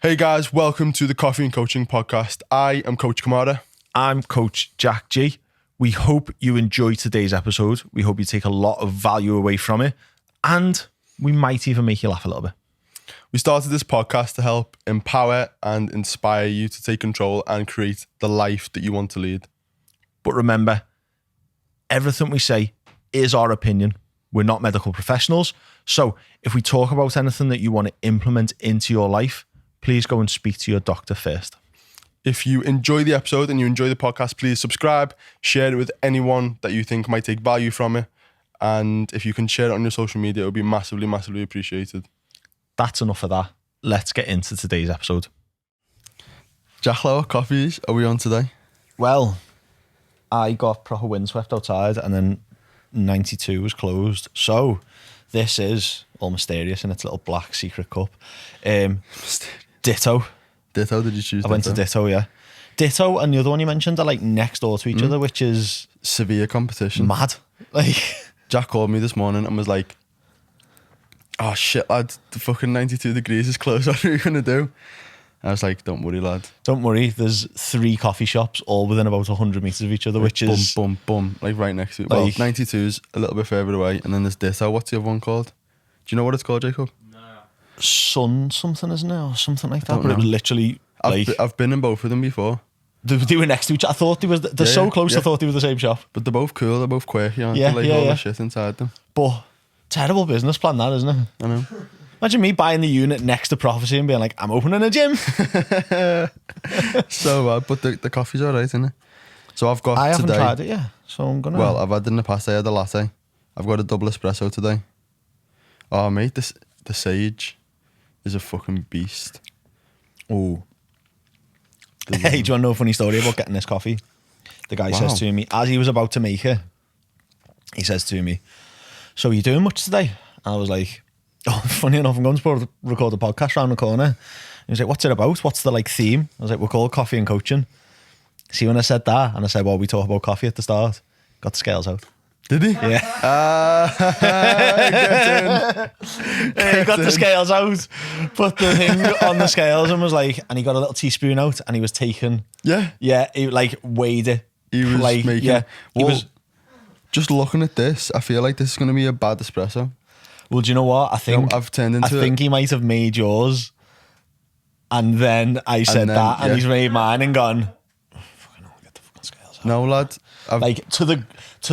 Hey guys, welcome to the Coffee and Coaching Podcast. I am Coach Kamara. I'm Coach Jack G. We hope you enjoy today's episode. We hope you take a lot of value away from it, and we might even make you laugh a little bit. We started this podcast to help empower and inspire you to take control and create the life that you want to lead. But remember, everything we say is our opinion. We're not medical professionals. So if we talk about anything that you want to implement into your life, please go and speak to your doctor first. If you enjoy the episode and you enjoy the podcast, please subscribe, share it with anyone that you think might take value from it. And if you can share it on your social media, it would be massively, massively appreciated. That's enough of that. Let's get into today's episode. Jack, what coffees are we on today? Well, I got proper windswept outside and then 92 was closed. So this is all mysterious in its little black secret cup. Ditto. Ditto, did you choose? I went to Ditto, yeah. Ditto and the other one you mentioned are like next door to each other, which is severe competition. mad. Like, Jack called me this morning and was like, "Oh shit, lad, the fucking 92 degrees is close. What are you going to do?" I was like, "Don't worry, lad. Don't worry, there's 3 coffee shops all within about 100 metres of each other, which is... Boom, like right next to it. Well, 92's a little bit further away, and then there's Ditto. What's the other one called? Do you know what it's called, Jacob? Sun something, isn't it? Or something like that. don't But it was know. literally like... I've been in both of them before, They were next to each other. I thought they were... They're Yeah, so close, yeah. I thought they were the same shop. but they're both cool. They're both quirky, aren't Yeah, they? Like yeah, all yeah. the shit inside them. But terrible business plan, that, isn't it? I know. Imagine me buying the unit next to Prophecy and being like, I'm opening a gym. So bad, but the coffee's alright, isn't it? So I've got I haven't today. tried it yet, so I'm going to... Well, I've had it in the past. I had a latte. I've got a double espresso today. Oh mate, the Sage is a fucking beast. Oh. Hey, do you want to know a funny story about getting this coffee? The guy says to me, as he was about to make it, he says to me, "So are you doing much today?" And I was like, "Oh, funny enough, I'm going to record a podcast round the corner." And he was like, "What's it about? What's the like theme?" I was like, "We're called Coffee and Coaching." See, when I said that, and I said, "Well, we talk about coffee at the start," got the scales out. Did he? Yeah. He got the scales out, put the thing on the scales and was like, and he got a little teaspoon out and he was taking, Yeah. he like weighed it. He was like, making. yeah, he Well, was. just looking at this, I feel like this is going to be a bad espresso. Well, do you know what? I think I've turned into. I think he might have made yours, and then I said then, that, and yeah. he's made mine and gone. Fucking hell, get the fucking scales out. No, lad. Like to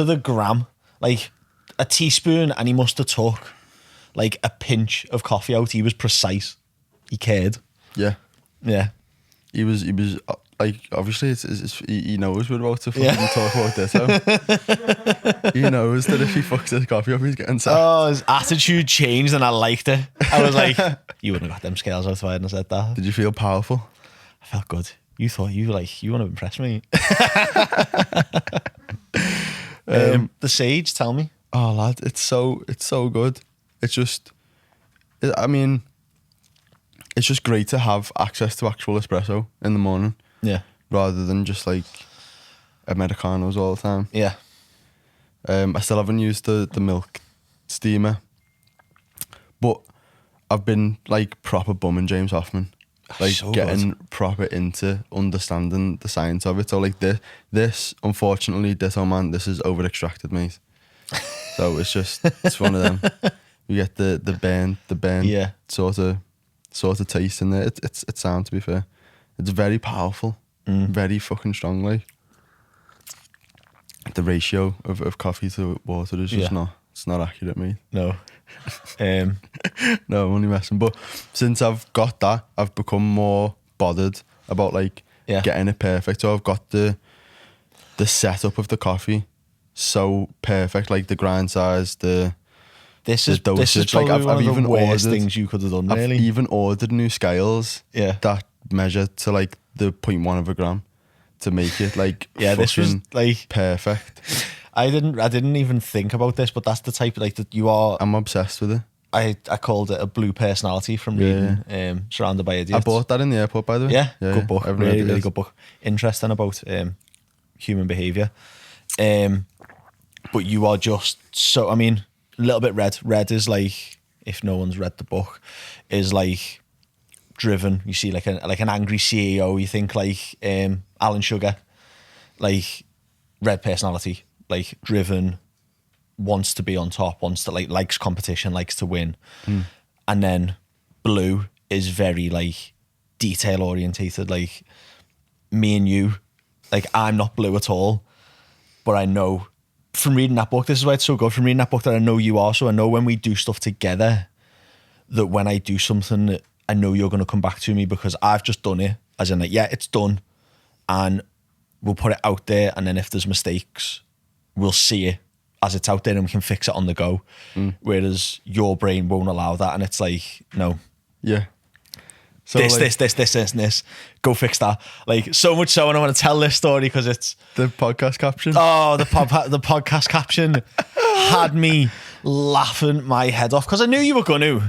the gram, like a teaspoon, and he must have took like a pinch of coffee out. He was precise. He cared. Yeah. Yeah. He was like, obviously he knows we're about to fucking Yeah. talk about this. So he knows that if he fucks this coffee up, he's getting sacked. Oh, his attitude changed and I liked it. I was like, you wouldn't have got them scales out if I hadn't said that. Did you feel powerful? I felt good. You thought you want to impress me. The Sage, tell me. Oh, lad, it's so good. It's just, I mean, it's just great to have access to actual espresso in the morning Yeah. rather than just like Americanos all the time. Yeah. I still haven't used the milk steamer, but I've been like proper bumming James Hoffman, like So getting proper into understanding the science of it. So like this unfortunately, Ditto man, this is over extracted, mate. So it's one of them. You get the burn Yeah. sort of taste in there. It's sound, to be fair. It's very powerful, very fucking strong. Like the ratio of coffee to water is just it's not accurate, mate. No. No, I'm only messing. But since I've got that, I've become more bothered about like getting it perfect. So I've got the setup of the coffee so perfect, like the grind size, This is dosage. probably Like one I've of even the worst ordered things you could have done, I've really. even ordered new scales that measure to like the 0.1 of a gram to make it like this was fucking like perfect. I didn't even think about this, but that's the type of like that you are. I'm obsessed with it. I called it a blue personality from reading Surrounded by Idiots. I bought that in the airport, by the way. Yeah, good book. Everyone Really did. good book. Interesting about human behaviour. But you are just so, I mean, a little bit red. Red is like, if no one's read the book, is like driven. You see like an angry CEO. You think like Alan Sugar, like red personality, like driven, wants to be on top, wants to likes competition, likes to win. And then Blue is very like detail orientated, like me and you, like I'm not Blue at all, but I know from reading that book, this is why it's so good, from reading that book, that I know you are. So I know when we do stuff together, that when I do something, I know you're going to come back to me because I've just done it, as in like, yeah, it's done, and we'll put it out there, and then if there's mistakes, we'll see it as it's out there and we can fix it on the go. Whereas your brain won't allow that, and it's like, no. Yeah. So this. Go fix that. Like, so much so, and I want to tell this story because it's... The podcast caption? Oh, the podcast caption had me laughing my head off because I knew you were going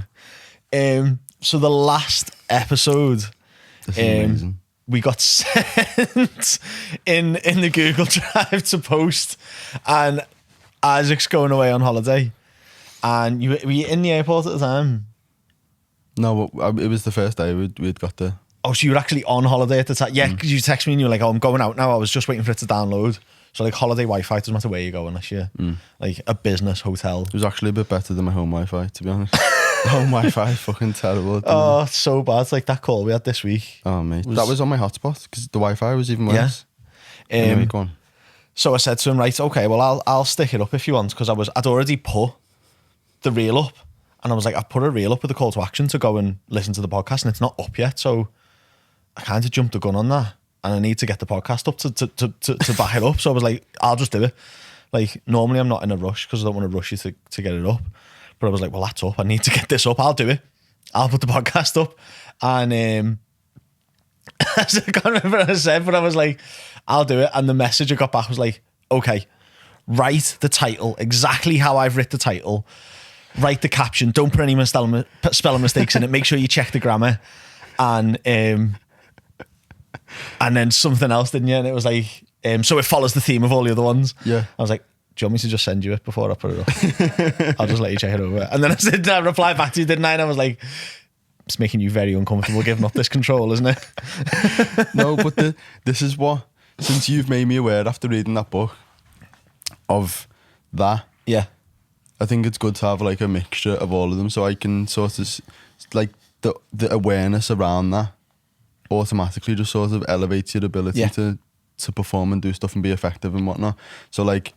to. So the last episode, we got sent in the Google Drive to post, and Isaac's going away on holiday. And were you in the airport at the time? No, it was the first day we'd got there. Oh, so you were actually on holiday at the time? Yeah, because you texted me and you were like, oh, I'm going out now. I was just waiting for it to download. So like holiday Wi-Fi, doesn't matter where you go unless you're like a business hotel. It was actually a bit better than my home Wi-Fi, to be honest. Home Wi-Fi is fucking terrible. Oh, it's so bad. It's like that call we had this week. Oh, mate. That was on my hotspot because the Wi-Fi was even worse. Yeah. Anyway, go on. So I said to him, right, okay, well, I'll stick it up if you want, because I'd already put the reel up. And I was like, I've put a reel up with a call to action to go and listen to the podcast, and it's not up yet. So I kind of jumped the gun on that, and I need to get the podcast up to back it up. So I was like, I'll just do it. Like, normally I'm not in a rush because I don't want to rush you to get it up. But I was like, well, that's up. I need to get this up. I'll do it. I'll put the podcast up. And I can't remember what I said, but I was like, I'll do it. And the message I got back was like, okay, write the title exactly how I've written the title. Write the caption. Don't put any spelling mistakes in it. Make sure you check the grammar. And then something else, didn't you? And it was like, so it follows the theme of all the other ones. Yeah. I was like, do you want me to just send you it before I put it up? I'll just let you check it over. And then I replied back to you, didn't I? And I was like, it's making you very uncomfortable giving up this control, isn't it? No, but this is what, since you've made me aware after reading that book of that. Yeah. I think it's good to have like a mixture of all of them, so I can sort of like the awareness around that automatically just sort of elevates your ability to perform and do stuff and be effective and whatnot. So like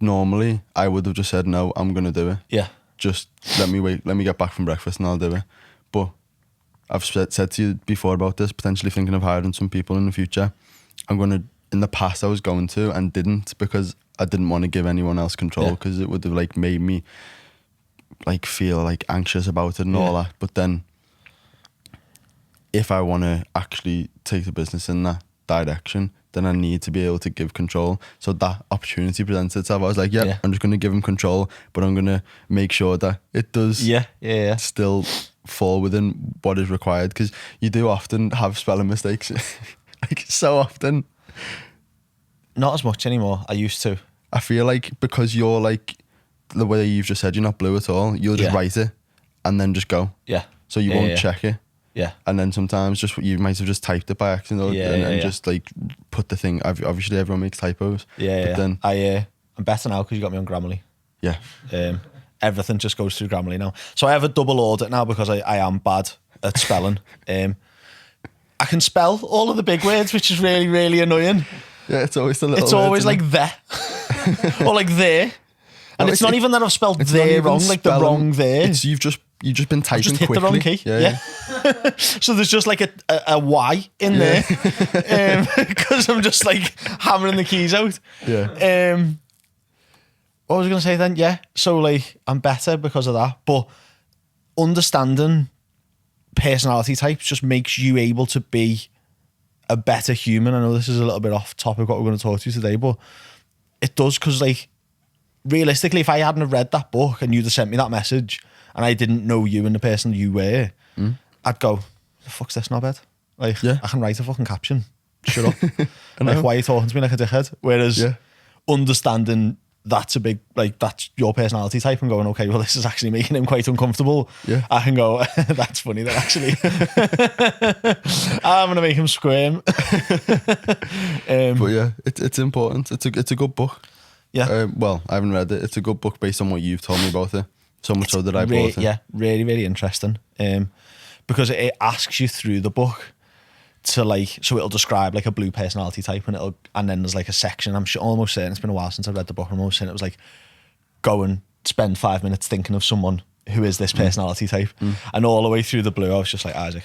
normally I would have just said, no, I'm gonna do it. Yeah. Just let me get back from breakfast and I'll do it. But I've said to you before about this, potentially thinking of hiring some people in the future. In the past I was going to and didn't because I didn't want to give anyone else control because it would have like made me like feel like anxious about it and all that. But then if I want to actually take the business in that direction, then I need to be able to give control. So that opportunity presented itself. I was like, I'm just going to give him control, but I'm going to make sure that it does still fall within what is required, because you do often have spelling mistakes. Like so often. Not as much anymore. I used to. I feel like because you're like the way you've just said, you're not Blue at all. You'll just write it and then just go. Yeah. So you won't check it. Yeah. And then sometimes you might have just typed it by accident and just like put the thing. Obviously, everyone makes typos. Yeah. But then I'm better now because you got me on Grammarly. Yeah. Everything just goes through Grammarly now. So I have a double audit now because I am bad at spelling. I can spell all of the big words, which is really, really annoying. Yeah, it's always the little. It's always like there or like there, and it's not even that I've spelled there wrong, like the wrong there. It's you've just been typing just hit quickly. the wrong key. Yeah. So there's just like a Y in there because I'm just like hammering the keys out. Yeah. What was I going to say then? Yeah. So like I'm better because of that, but understanding personality types just makes you able to be a better human. I know this is a little bit off topic what we're going to talk to you today, but it does, because like realistically, if I hadn't have read that book and you'd have sent me that message and I didn't know you and the person you were, I'd go, the fuck's this knobhead? Like, I can write a fucking caption. Shut up. Like, why are you talking to me like a dickhead? Whereas understanding that's a big, like, that's your personality type, and going, okay, well, this is actually making him quite uncomfortable. Yeah. I can go, that's funny, that actually, I'm going to make him squirm. But yeah, it's important. It's a good book. Yeah. Well, I haven't read it. It's a good book based on what you've told me about it. So much so that I bought it. Yeah, really, really interesting. Because it asks you through the book to, like, so it'll describe like a blue personality type, and then there's like a section. I'm sure, almost certain, it's been a while since I read the book. I'm almost certain it was like, go and spend 5 minutes thinking of someone who is this personality type. And all the way through the blue, I was just like, Isaac.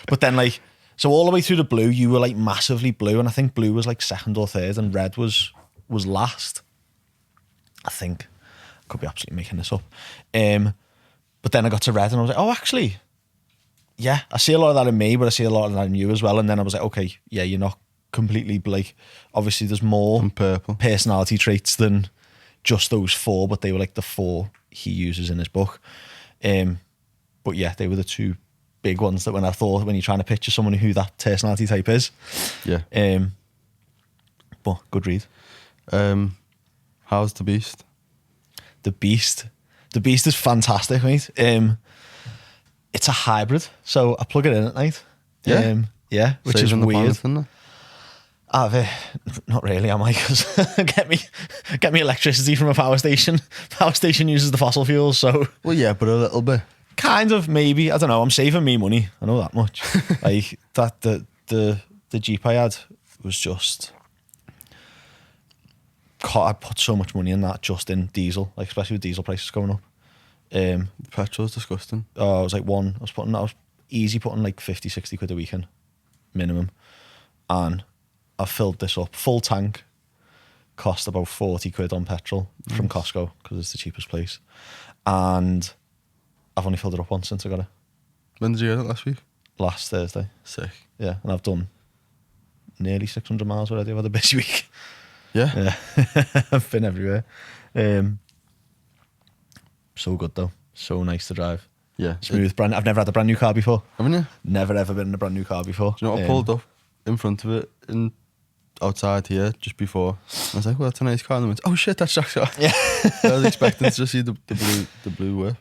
But then, like, so all the way through the blue, you were like massively blue, and I think blue was like second or third, and red was last. I think. Could be absolutely making this up. But then I got to red, and I was like, oh, actually, yeah, I see a lot of that in me, but I see a lot of that in you as well. And then I was like, okay, yeah, you're not completely, like, obviously there's more purple personality traits than just those 4, but they were like the 4 he uses in his book. But yeah, they were the 2 big ones that when you're trying to picture someone who that personality type is. Yeah. But good read. How's The Beast? The Beast is fantastic, mate. It's a hybrid, so I plug it in at night. Yeah, which Saving is the weird. Planet, Not really, am I? Because get me electricity from a power station. Power station uses the fossil fuels, so. Well, yeah, but a little bit. Kind of, maybe. I don't know. I'm saving me money. I know that much. Like that, the Jeep I had was just. God, I put so much money in that just in diesel, like especially with diesel prices going up. Petrol's disgusting. Oh, I was easy putting like 50, 60 quid a weekend minimum, and I filled this up full tank. Cost about 40 quid on petrol from Costco because it's the cheapest place, and I've only filled it up once since I got it. When did you get it? Last week? Last Thursday. Sick. Yeah, and I've done nearly 600 miles already. I've had a busy week. Yeah. I've been everywhere. So good though. So nice to drive. Yeah. Smooth. I've never had a brand new car before. Haven't you? Never ever been in a brand new car before. Do you know what? I pulled up in front of it outside here just before. I was like, well, that's a nice car. And I went, oh shit, that's Jack's car. Yeah. I was expecting to just see the blue whip.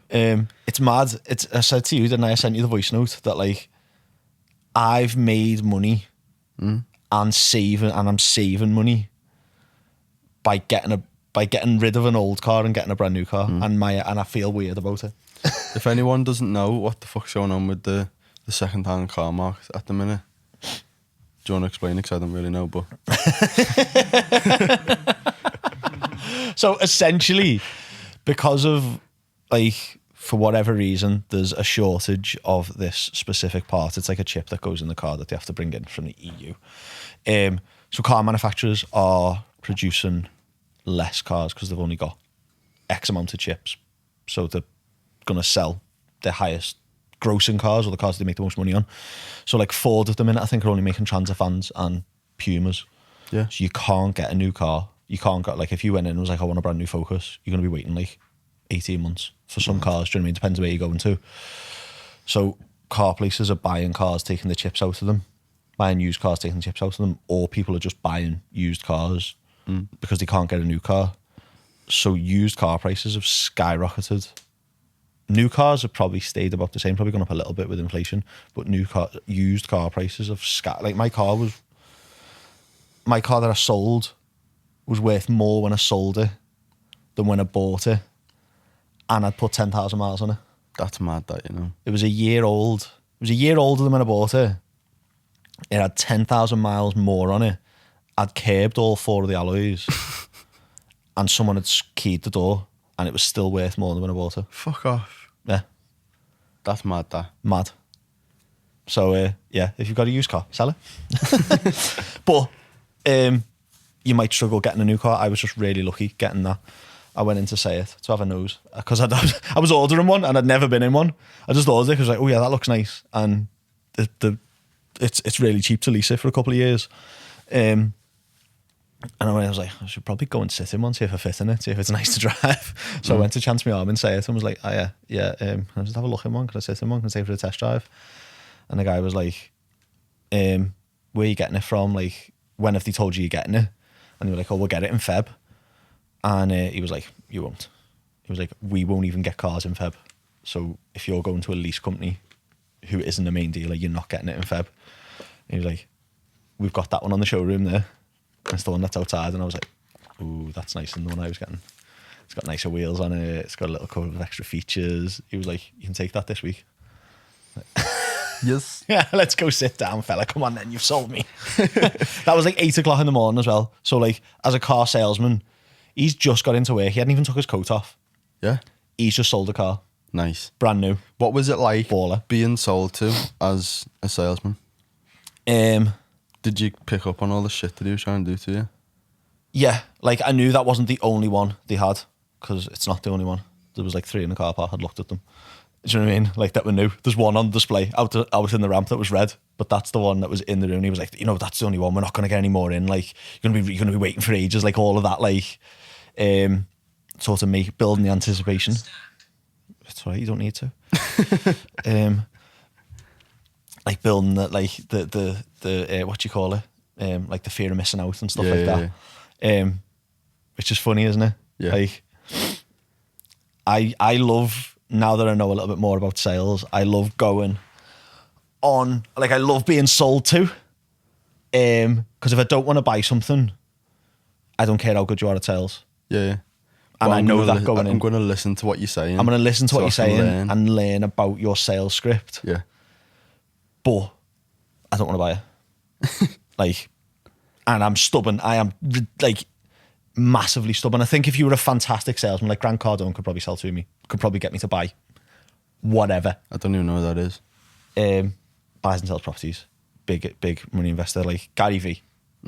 It's mad. I said to you, didn't I? I sent you the voice note that, like, I've made money and I'm saving money by getting rid of an old car and getting a brand new car, and I feel weird about it. If anyone doesn't know what the fuck's going on with the second-hand car market at the minute, do you want to explain it? Because I don't really know, but... So essentially, because of, like, for whatever reason, there's a shortage of this specific part. It's like a chip that goes in the car that they have to bring in from the EU. So car manufacturers are producing less cars because they've only got X amount of chips. So they're going to sell their highest grossing cars, or the cars they make the most money on. So like Ford at the minute, I think, are only making Transifans and Pumas. Yeah. So you can't get a new car. You can't get, like, if you went in and was like, I want a brand new Focus, you're going to be waiting like 18 months for some cars. Do you know what I mean? Depends where you're going to. So car places are buying cars, taking the chips out of them, buying used cars, taking the chips out of them, or people are just buying used cars because they can't get a new car. So used car prices have skyrocketed. New cars have probably stayed about the same, probably gone up a little bit with inflation, but used car prices have like my car that I sold was worth more when I sold it than when I bought it, and I'd put 10,000 miles on it. That's mad, that, you know. It was a year old. It was a year older than when I bought it. It had 10,000 miles more on it. I'd curbed all 4 of the alloys and someone had keyed the door, and it was still worth more than when I bought it. Fuck off. Yeah. That's mad, that. Mad. So, yeah, if you've got a used car, sell it. But you might struggle getting a new car. I was just really lucky getting that. I went in to say it, to have a nose, because I was ordering one and I'd never been in one. I just ordered it because I was like, oh yeah, that looks nice. And it's really cheap to lease it for a couple of years. And I was like, I should probably go and sit in one, see if I fit in it, see if it's nice to drive. So I went to chance my arm and say it, and was like, oh yeah, can I just have a look in one? Can I sit in one? Can I take it for a test drive? And the guy was like, where are you getting it from? Like, when have they told you you're getting it? And they were like, oh, we'll get it in Feb. And he was like, you won't. He was like, we won't even get cars in Feb. So if you're going to a lease company who isn't the main dealer, you're not getting it in Feb. And he was like, we've got that one on the showroom there. And it's the one that's outside. And I was like, ooh, that's nicer than the one I was getting. It's got nicer wheels on it. It's got a little couple of extra features. He was like, you can take that this week. Yes. Yeah, let's go sit down, fella. Come on then, you've sold me. That was like 8 o'clock in the morning as well. So like, as a car salesman, he's just got into work. He hadn't even took his coat off. Yeah. He's just sold a car. Nice. Brand new. What was it like Baller. being sold to as a salesman? Did you pick up on all the shit that he was trying to do to you? Yeah, like I knew that wasn't the only one they had, because it's not the only one. There was like 3 in the car park. I'd looked at them. Do you know what I mean? Like that were new. There's one on display out in the ramp that was red, but that's the one that was in the room. He was like, that's the only one. We're not going to get any more in. Like you're gonna be waiting for ages. Like all of that. Like sort of building the anticipation. That's right. You don't need to. Like building that, like the what do you call it? Like the fear of missing out and stuff like that. Yeah. Which is funny, isn't it? Yeah. Like I love. Now that I know a little bit more about sales, I love going on, like I love being sold to. Because if I don't want to buy something, I don't care how good you are at sales. Yeah. And I know that going in. I'm going to listen to what you're saying. I'm going to listen to what you're saying and learn about your sales script. Yeah. But I don't want to buy it. Like, and I'm stubborn. I am like massively stubborn. I think if you were a fantastic salesman, like Grant Cardone could probably sell to me, could probably get me to buy whatever. I don't even know what that is. Buys and sells properties. Big money investor like Gary V.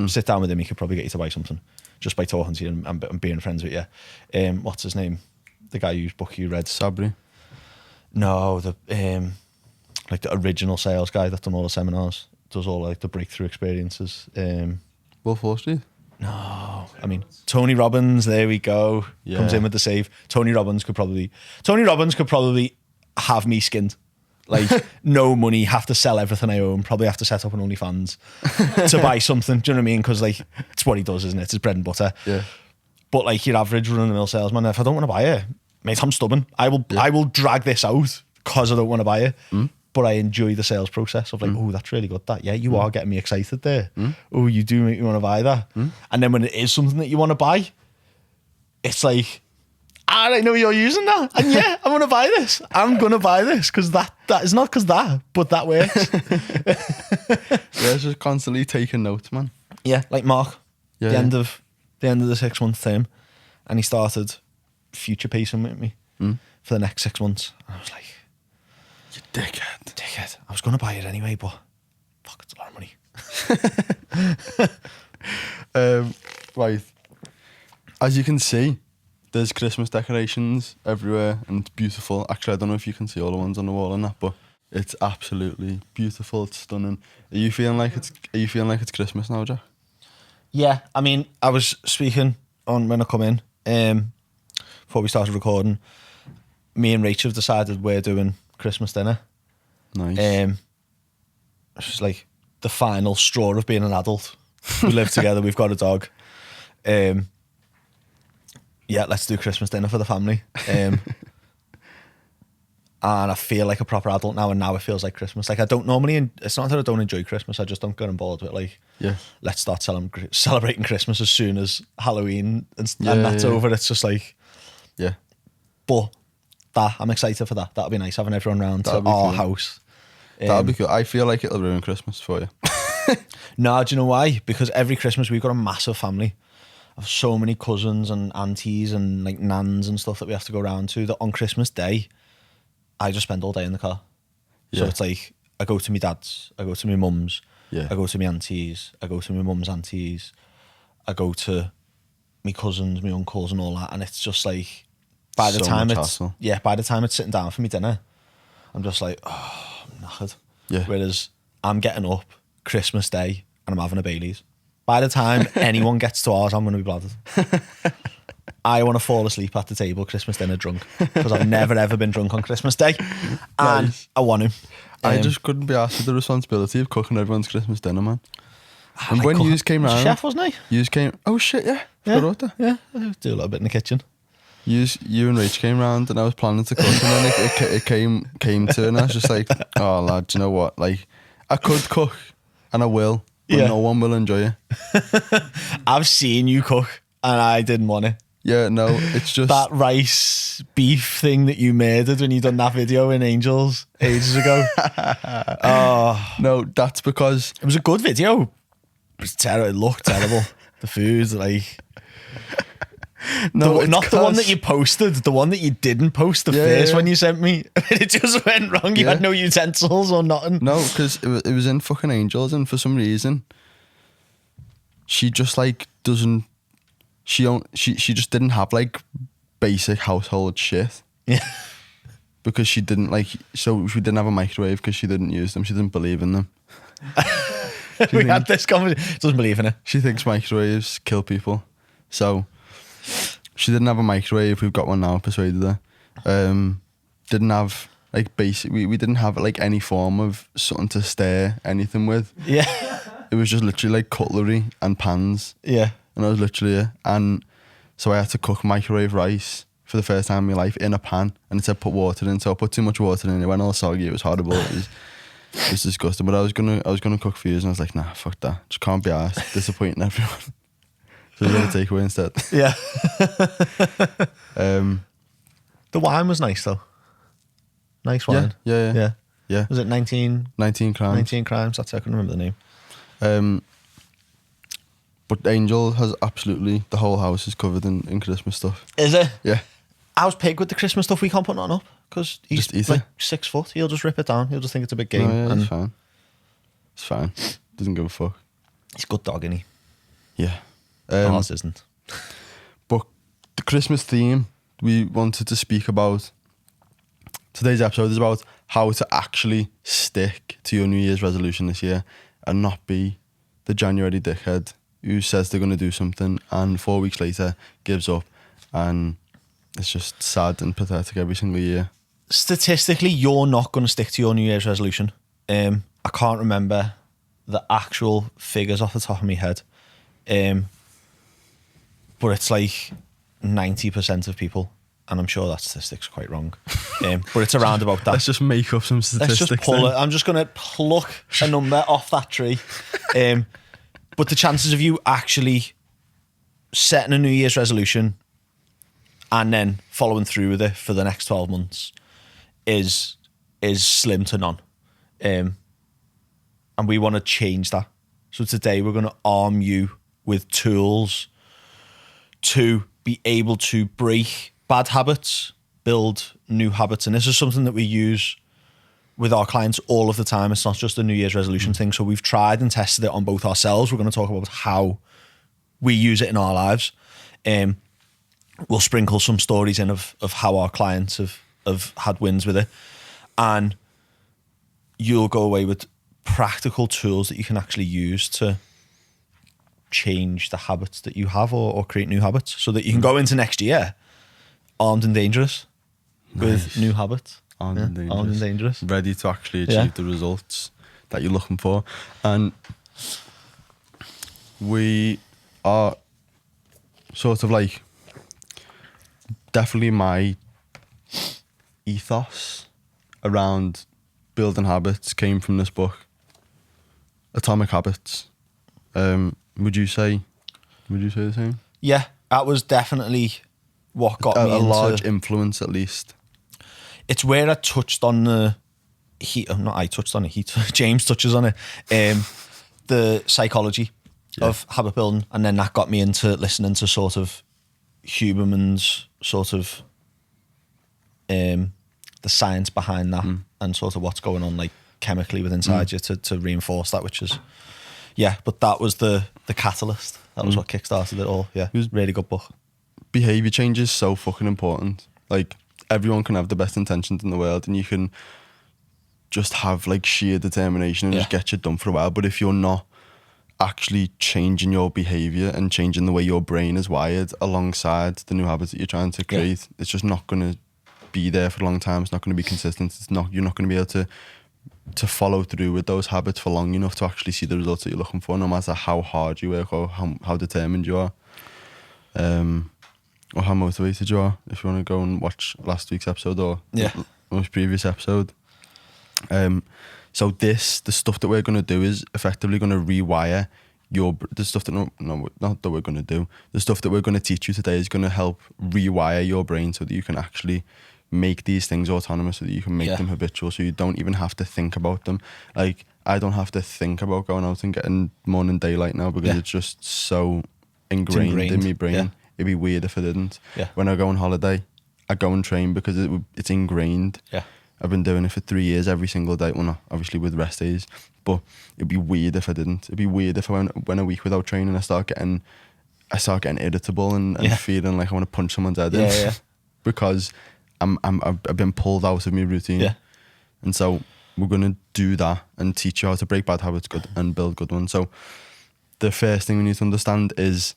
Sit down with him, he could probably get you to buy something just by talking to you and being friends with you. What's his name? The guy whose book you read? Sabri? No, the like the original sales guy that done all the seminars, does all like the breakthrough experiences. Wolf Wall Street? No, I mean Tony Robbins. There we go. Yeah. Comes in with the save. Tony Robbins could probably have me skinned. Like no money, have to sell everything I own. Probably have to set up an OnlyFans to buy something. Do you know what I mean? Because like it's what he does, isn't it? It's his bread and butter. Yeah. But like your average run-of-the-mill salesman, if I don't want to buy it, mate, I'm stubborn. I will drag this out because I don't want to buy it. But I enjoy the sales process of like, oh, that's really good. That, yeah, you are getting me excited there. Oh, you do make me want to buy that. And then when it is something that you want to buy, it's like, I know you're using that. And yeah, I'm going to buy this. I'm going to buy this because that is not because that, but that works. Yeah, it's just constantly taking notes, man. Yeah, like Mark, Yeah, the end of the 6-month term, and he started future pacing with me for the next 6 months. And I was like, You dickhead. I was going to buy it anyway, but fuck, it's a lot of money. Right. As you can see, there's Christmas decorations everywhere and it's beautiful. Actually, I don't know if you can see all the ones on the wall and that, but it's absolutely beautiful. It's stunning. Are you feeling like it's Christmas now, Jack? Yeah, I mean, I was speaking on when I come in, before we started recording, me and Rachel have decided we're doing Christmas dinner. Nice. It's just like the final straw of being an adult. We live together, we've got a dog. Yeah, let's do Christmas dinner for the family. And I feel like a proper adult now, and now it feels like Christmas. Like I don't normally, it's not that I don't enjoy Christmas, I just don't get on board with like, Yeah. let's start celebrating Christmas as soon as Halloween and that's over. It's just like, Yeah. but I'm excited for that. That'll be nice, having everyone round to That'll be our cool. house. That'll be cool. I feel like it'll ruin Christmas for you. No, do you know why? Because every Christmas we've got a massive family. I have so many cousins and aunties and like nans and stuff that we have to go around to, that on Christmas Day, I just spend all day in the car. So Yeah. it's like, I go to my dad's, I go to my mum's, Yeah. I go to my aunties, I go to my mum's aunties, I go to my cousins, my uncles and all that. And it's just like, by the So time much it's, hassle. yeah, by the time it's sitting down for me dinner, I'm just like, oh, I'm knackered. Yeah. Whereas I'm getting up Christmas Day and I'm having a Baileys. By the time anyone gets to ours, I'm going to be bladdered. I want to fall asleep at the table Christmas dinner drunk, because I've never ever been drunk on Christmas Day, and Nice. I want to. I just couldn't be asked with the responsibility of cooking everyone's Christmas dinner, man. And when you came round, chef, wasn't he? You came. Oh shit! Yeah. Yeah. I do a little bit in the kitchen. You and Rach came round, and I was planning to cook, and then it came to, and I was just like, oh lad, you know what? Like, I could cook, and I will, but no one will enjoy it. I've seen you cook, and I didn't want it. Yeah, no, it's just that rice beef thing that you made when you done that video in Angels ages ago. No, that's because it was a good video. It was terrible. It looked terrible. The food, like. No, not the one that you posted, the one that you didn't post, the first one you sent me. It just went wrong. You had no utensils or nothing. No, because it was in fucking Angels, and for some reason, she just like doesn't. She just didn't have like basic household shit. Yeah. Because she didn't like, so she didn't have a microwave because she didn't use them. She didn't believe in them. We had this conversation. Doesn't believe in it. She thinks microwaves kill people. So she didn't have a microwave. We've got one now. Persuaded her. Didn't have like basic. We didn't have like any form of something to stir anything with. Yeah. It was just literally like cutlery and pans. Yeah. And I was literally, and so I had to cook microwave rice for the first time in my life in a pan, and it said put water in. So I put too much water in. It went all soggy. It was horrible. It was disgusting. But I was gonna cook for you, and I was like, nah, fuck that. Just can't be arsed. Disappointing everyone. So we're gonna take away instead. Yeah. The wine was nice though. Nice wine. Yeah. Was it 19 crimes? 19 crimes. That's it. I couldn't remember the name. But Angel has absolutely, the whole house is covered in Christmas stuff. Is it? Yeah. How's Pig with the Christmas stuff? We can't put none up because he's like 6 foot. He'll just rip it down. He'll just think it's a big game. No, yeah, it's fine. It's fine. Doesn't give a fuck. He's a good dog, isn't he? Yeah. Ours isn't. But the Christmas theme we wanted to speak about, today's episode is about how to actually stick to your New Year's resolution this year and not be the January dickhead who says they're going to do something and 4 weeks later gives up, and it's just sad and pathetic every single year. Statistically, you're not going to stick to your New Year's resolution. I can't remember the actual figures off the top of my head, but it's like 90% of people, and I'm sure that statistic's quite wrong, but it's around about that. Let's just make up some statistics. Let's just pull it. I'm just going to pluck a number off that tree. But the chances of you actually setting a New Year's resolution and then following through with it for the next 12 months is slim to none. And we want to change that. So today we're going to arm you with tools to be able to break bad habits, build new habits. And this is something that we use with our clients all of the time. It's not just a New Year's resolution thing. So we've tried and tested it on both ourselves. We're going to talk about how we use it in our lives. We'll sprinkle some stories in of how our clients have had wins with it. And you'll go away with practical tools that you can actually use to change the habits that you have or create new habits so that you can go into next year armed and dangerous with new habits. Armed and dangerous. Ready to actually achieve the results that you're looking for. And we are sort of like, definitely my ethos around building habits came from this book, Atomic Habits. Would you say the same? Yeah, that was definitely what got me into... A large influence, at least. It's where I touched on the... James touches on it. The psychology of habit building. And then that got me into listening to sort of Huberman's sort of... the science behind that and sort of what's going on like chemically within inside you to reinforce that, which is... Yeah, but that was the catalyst. That was what kickstarted it all. Yeah, it was a really good book. Behaviour change is so fucking important. Like, everyone can have the best intentions in the world and you can just have like sheer determination and just get shit done for a while. But if you're not actually changing your behaviour and changing the way your brain is wired alongside the new habits that you're trying to create, it's just not going to be there for a long time. It's not going to be consistent. You're not going to be able to to follow through with those habits for long enough to actually see the results that you're looking for, no matter how hard you work or how determined you are, or how motivated you are. If you want to go and watch last week's episode or the most previous episode. So the stuff that we're going to do is effectively going to rewire the stuff that not that we're going to do. The stuff that we're going to teach you today is going to help rewire your brain so that you can actually make these things autonomous, so that you can make them habitual, so you don't even have to think about them. Like, I don't have to think about going out and getting morning daylight now because it's just so ingrained in my brain. It'd be weird if I didn't. When I go on holiday, I go and train because it's ingrained. I've been doing it for 3 years every single day. Well, not obviously with rest days, but it'd be weird if I didn't. It'd be weird if I went a week without training. I start getting irritable and feeling like I want to punch someone's head in because I've been pulled out of my routine. And so we're gonna do that and teach you how to break bad habits and build good ones. So the first thing we need to understand is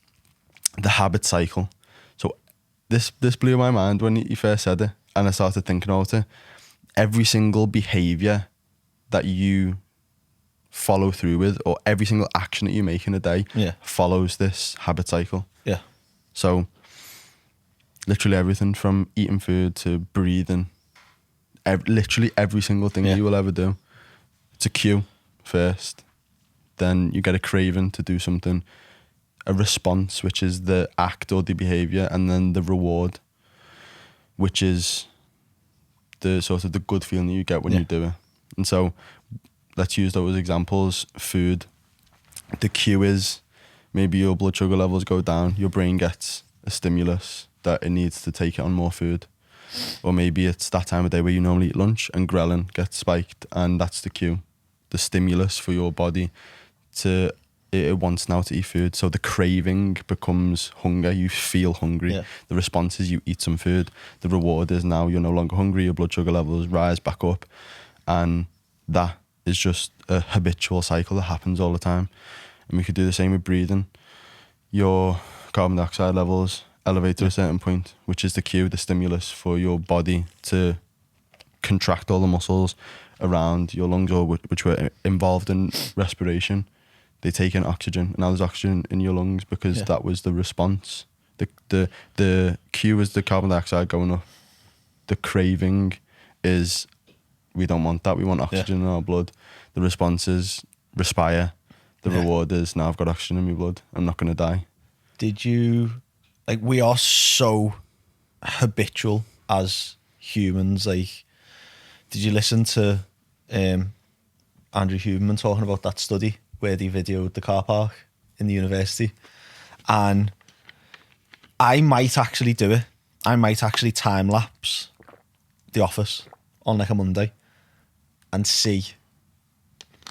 the habit cycle. So this blew my mind when he first said it, and I started thinking about it. Every single behavior that you follow through with, or every single action that you make in a day, follows this habit cycle. So literally everything from eating food to breathing, literally every single thing that you will ever do, it's a cue first. Then you get a craving to do something, a response, which is the act or the behavior, and then the reward, which is the sort of the good feeling that you get when you do it. And so let's use those examples. Food, the cue is maybe your blood sugar levels go down, your brain gets a stimulus that it needs to take it on more food. Or maybe it's that time of day where you normally eat lunch and ghrelin gets spiked, and that's the cue, the stimulus for your body to, it wants now to eat food. So the craving becomes hunger. You feel hungry. The response is you eat some food. The reward is now you're no longer hungry. Your blood sugar levels rise back up. And that is just a habitual cycle that happens all the time. And we could do the same with breathing. Your carbon dioxide levels elevate to a certain point, which is the cue, the stimulus for your body to contract all the muscles around your lungs, or which were involved in respiration. They take in oxygen, and now there's oxygen in your lungs because that was the response. The cue is the carbon dioxide going up. The craving is we don't want that. We want oxygen in our blood. The response is respire. The reward is now I've got oxygen in my blood. I'm not going to die. Did you, like, we are so habitual as humans. Like, did you listen to Andrew Huberman talking about that study where they videoed the car park in the university? And I might actually do it. I might actually time lapse The Office on like a Monday and see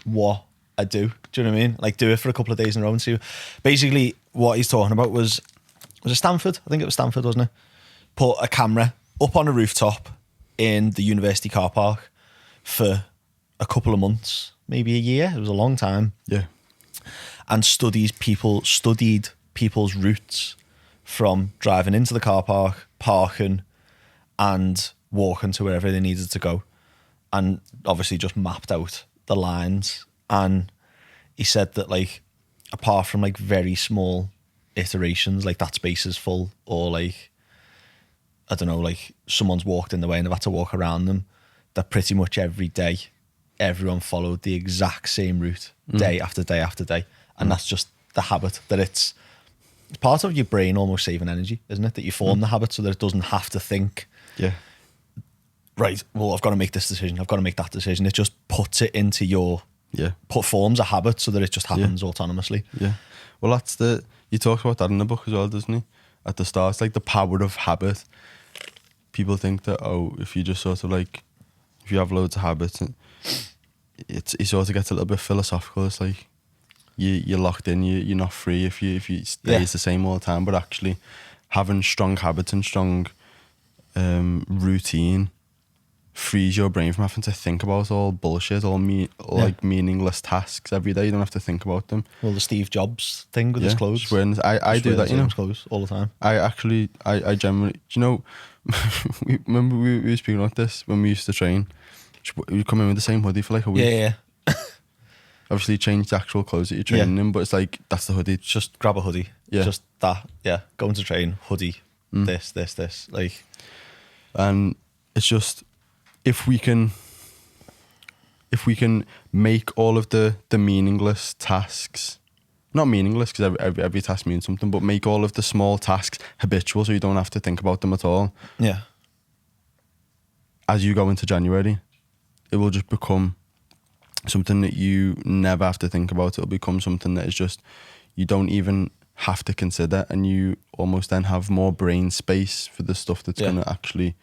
what I do. Do you know what I mean? Like, do it for a couple of days in a row and see. Basically, what he's talking about was it Stanford? I think it was Stanford, wasn't it? Put a camera up on a rooftop in the university car park for a couple of months, maybe a year. It was a long time. Yeah. And studied people's routes from driving into the car park, parking, and walking to wherever they needed to go. And obviously just mapped out the lines. And he said that, like, apart from like very small iterations, like that space is full, or like, I don't know, like someone's walked in the way and they've had to walk around them, that pretty much every day everyone followed the exact same route day after day after day. And that's just the habit, that it's part of your brain almost saving energy, isn't it? That you form the habit so that it doesn't have to think, right, well, I've got to make this decision, I've got to make that decision. It just puts it into your, forms a habit so that it just happens autonomously. Yeah. Well, you talk about that in the book as well, doesn't he? At the start, it's like the power of habit. People think that, if you just sort of like, if you have loads of habits, it sort of gets a little bit philosophical. It's like you're locked in, you're not free if you stay the same all the time. But actually, having strong habits and strong routine frees your brain from having to think about all bullshit, like meaningless tasks every day. You don't have to think about them. Well, the Steve Jobs thing with his clothes. I do that, clothes all the time. I generally, remember we were speaking about this when we used to train, You come in with the same hoodie for like a week. Yeah. Obviously, change the actual clothes that you're training in, but it's like, that's the hoodie. Just grab a hoodie. Yeah. Just that. Yeah. Going to train, hoodie, this. Like, and it's just, if we can make all of the meaningless tasks, not meaningless because every task means something, but make all of the small tasks habitual so you don't have to think about them at all. Yeah. As you go into January, it will just become something that you never have to think about. It'll become something that is just, you don't even have to consider, and you almost then have more brain space for the stuff that's going to actually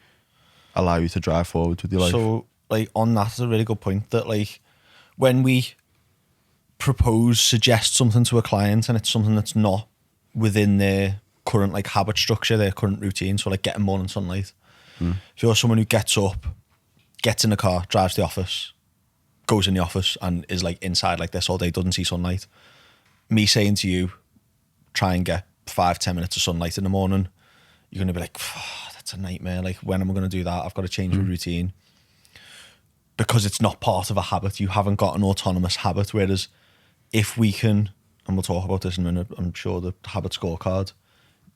allow you to drive forward with your life. So, like, on that is a really good point, that like when we suggest something to a client and it's something that's not within their current like habit structure, their current routine, so like getting morning sunlight. If you're someone who gets up, gets in the car, drives to the office, goes in the office and is like inside like this all day, doesn't see sunlight, me saying to you, try and get 5-10 minutes of sunlight in the morning, you're going to be like, oh, that's a nightmare. Like, when am I going to do that? I've got to change my routine. Because it's not part of a habit. You haven't got an autonomous habit. Whereas if we can, and we'll talk about this in a minute, I'm sure, the habit scorecard,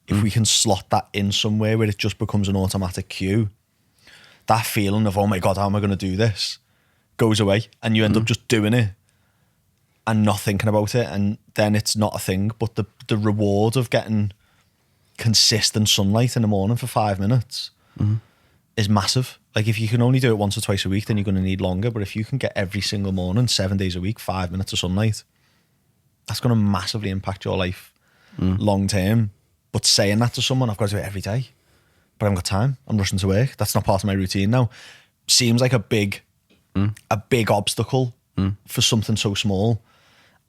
if we can slot that in somewhere where it just becomes an automatic cue, that feeling of, oh my God, how am I going to do this, goes away, and you end up just doing it and not thinking about it, and then it's not a thing. But the reward of getting consistent sunlight in the morning for 5 minutes is massive. Like, if you can only do it once or twice a week, then you're going to need longer. But if you can get every single morning, 7 days a week, 5 minutes of sunlight, that's going to massively impact your life long term. But saying that to someone, I've got to do it every day, but I haven't got time, I'm rushing to work, that's not part of my routine now, seems like a big obstacle for something so small.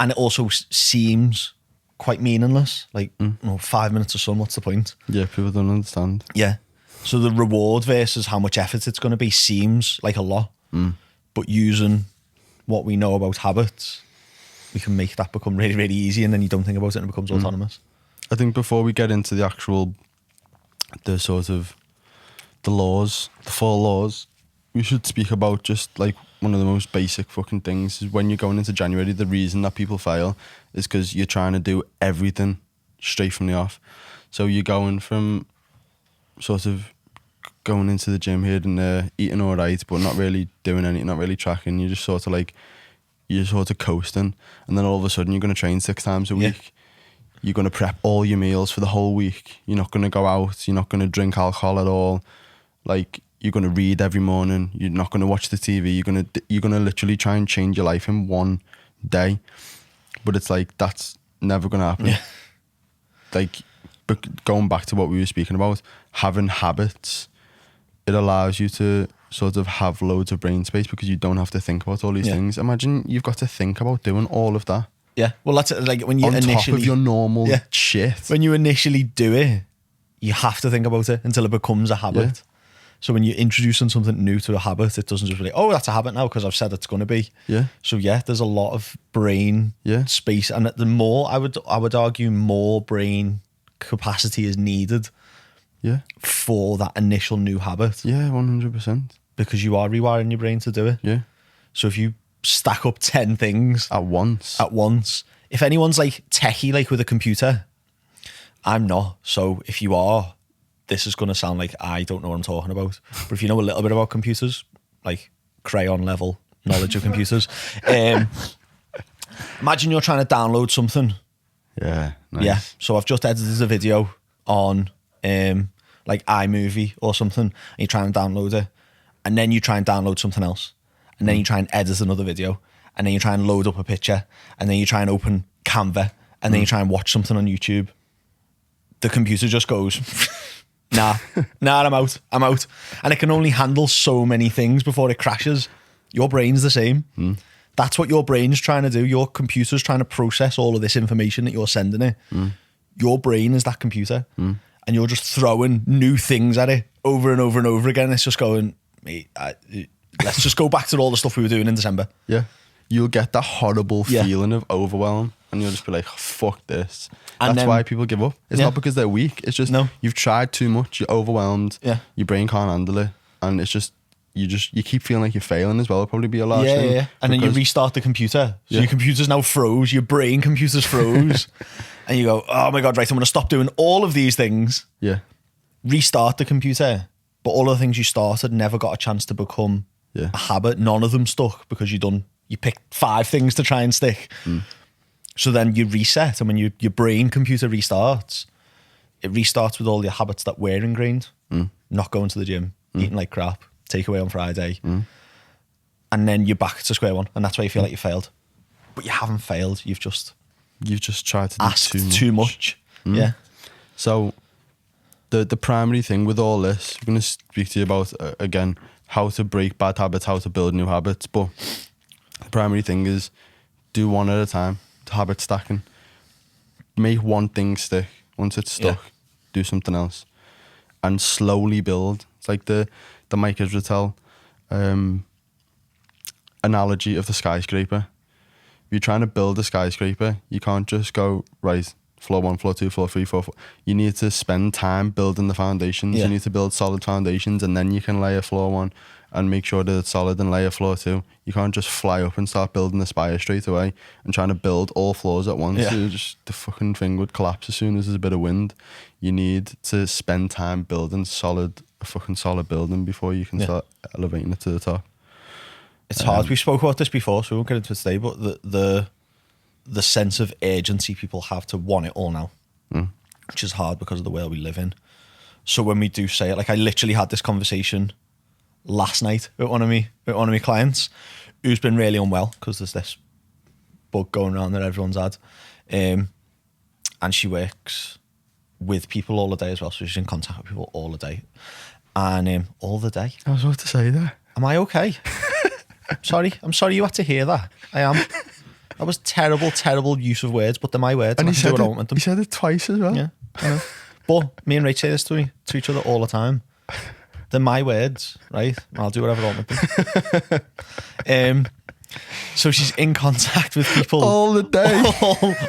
And it also seems quite meaningless. Like, 5 minutes of sun, what's the point? Yeah, people don't understand. Yeah. So the reward versus how much effort it's going to be seems like a lot. But using what we know about habits, we can make that become really, really easy, and then you don't think about it and it becomes autonomous. I think before we get into the actual, the sort of, the laws, the 4 laws, we should speak about just like one of the most basic fucking things is when you're going into January, the reason that people fail is because you're trying to do everything straight from the off. So you're going from sort of going into the gym here and there, eating all right, but not really doing anything, not really tracking. You're just sort of like, you're sort of coasting. And then all of a sudden you're going to train 6 times a week. You're going to prep all your meals for the whole week. You're not going to go out. You're not going to drink alcohol at all. Like, you're going to read every morning. You're not going to watch the TV. You're going to literally try and change your life in one day. But it's like, that's never going to happen. Yeah. Like, but going back to what we were speaking about, having habits, it allows you to sort of have loads of brain space because you don't have to think about all these things. Imagine you've got to think about doing all of that. Yeah, well, that's like when you on initially, top of your normal shit. When you initially do it, you have to think about it until it becomes a habit. Yeah. So when you're introducing something new to a habit, it doesn't just be like, oh, that's a habit now because I've said it's going to be. Yeah. So yeah, there's a lot of brain space, and the more I would argue, more brain capacity is needed. Yeah. For that initial new habit. Yeah, 100%. Because you are rewiring your brain to do it. Yeah. So if you stack up 10 things at once, if anyone's like techie, like with a computer, I'm not. So if you are, this is going to sound like I don't know what I'm talking about. But if you know a little bit about computers, like crayon level knowledge of computers, imagine you're trying to download something. Yeah. Nice. Yeah. So I've just edited a video on like iMovie or something, and you try and download it, and then you try and download something else, and then you try and edit another video, and then you try and load up a picture, and then you try and open Canva, and then you try and watch something on YouTube. The computer just goes, nah, I'm out. And it can only handle so many things before it crashes. Your brain's the same. That's what your brain's trying to do. Your computer's trying to process all of this information that you're sending it. Your brain is that computer. And you're just throwing new things at it over and over and over again. It's just going, mate, let's just go back to all the stuff we were doing in December. Yeah. You'll get that horrible feeling of overwhelm, and you'll just be like, oh, fuck this. And that's why people give up. It's not because they're weak. It's just you've tried too much. You're overwhelmed. Yeah. Your brain can't handle it. And it's just, you keep feeling like you're failing as well. It'll probably be a large thing. Yeah. And then you restart the computer. So your computer's now froze. Your brain computer's froze. And you go, oh my God, right, I'm going to stop doing all of these things. Yeah. Restart the computer. But all of the things you started never got a chance to become a habit. None of them stuck because you picked 5 things to try and stick. So then you reset, and when your brain computer restarts, it restarts with all your habits that were ingrained. Not going to the gym, eating like crap, takeaway on Friday. And then you're back to square one, and that's why you feel like you failed. But you haven't failed. You've just tried to do too much. Yeah. So the primary thing with all this, I'm going to speak to you about, again, how to break bad habits, how to build new habits. But the primary thing is do one at a time, habit stacking. Make one thing stick. Once it's stuck, do something else. And slowly build. It's like the Mike Israetel analogy of the skyscraper. If you're trying to build a skyscraper, you can't just go, right, floor 1, floor 2, floor 3, floor 4. You need to spend time building the foundations. You need to build solid foundations, and then you can layer floor 1 and make sure that it's solid and layer floor 2. You can't just fly up and start building the spire straight away and trying to build all floors at once. The fucking thing would collapse as soon as there's a bit of wind. You need to spend time building a fucking solid building before you can start elevating it to the top. It's hard. We spoke about this before, so we won't get into it today, but the sense of urgency people have to want it all now, which is hard because of the world we live in. So when we do say it, like I literally had this conversation last night with one of my clients who's been really unwell because there's this bug going around that everyone's had, and she works with people all the day as well, so she's in contact with people all the day, and all the day. I was about to say that. Am I okay? I'm sorry you had to hear that. I am. That was terrible use of words, but they're my words. And he said it twice as well. Yeah, I know. But me and Rach say this to each other all the time. They're my words, right? I'll do whatever I want with them. So she's in contact with people all the day.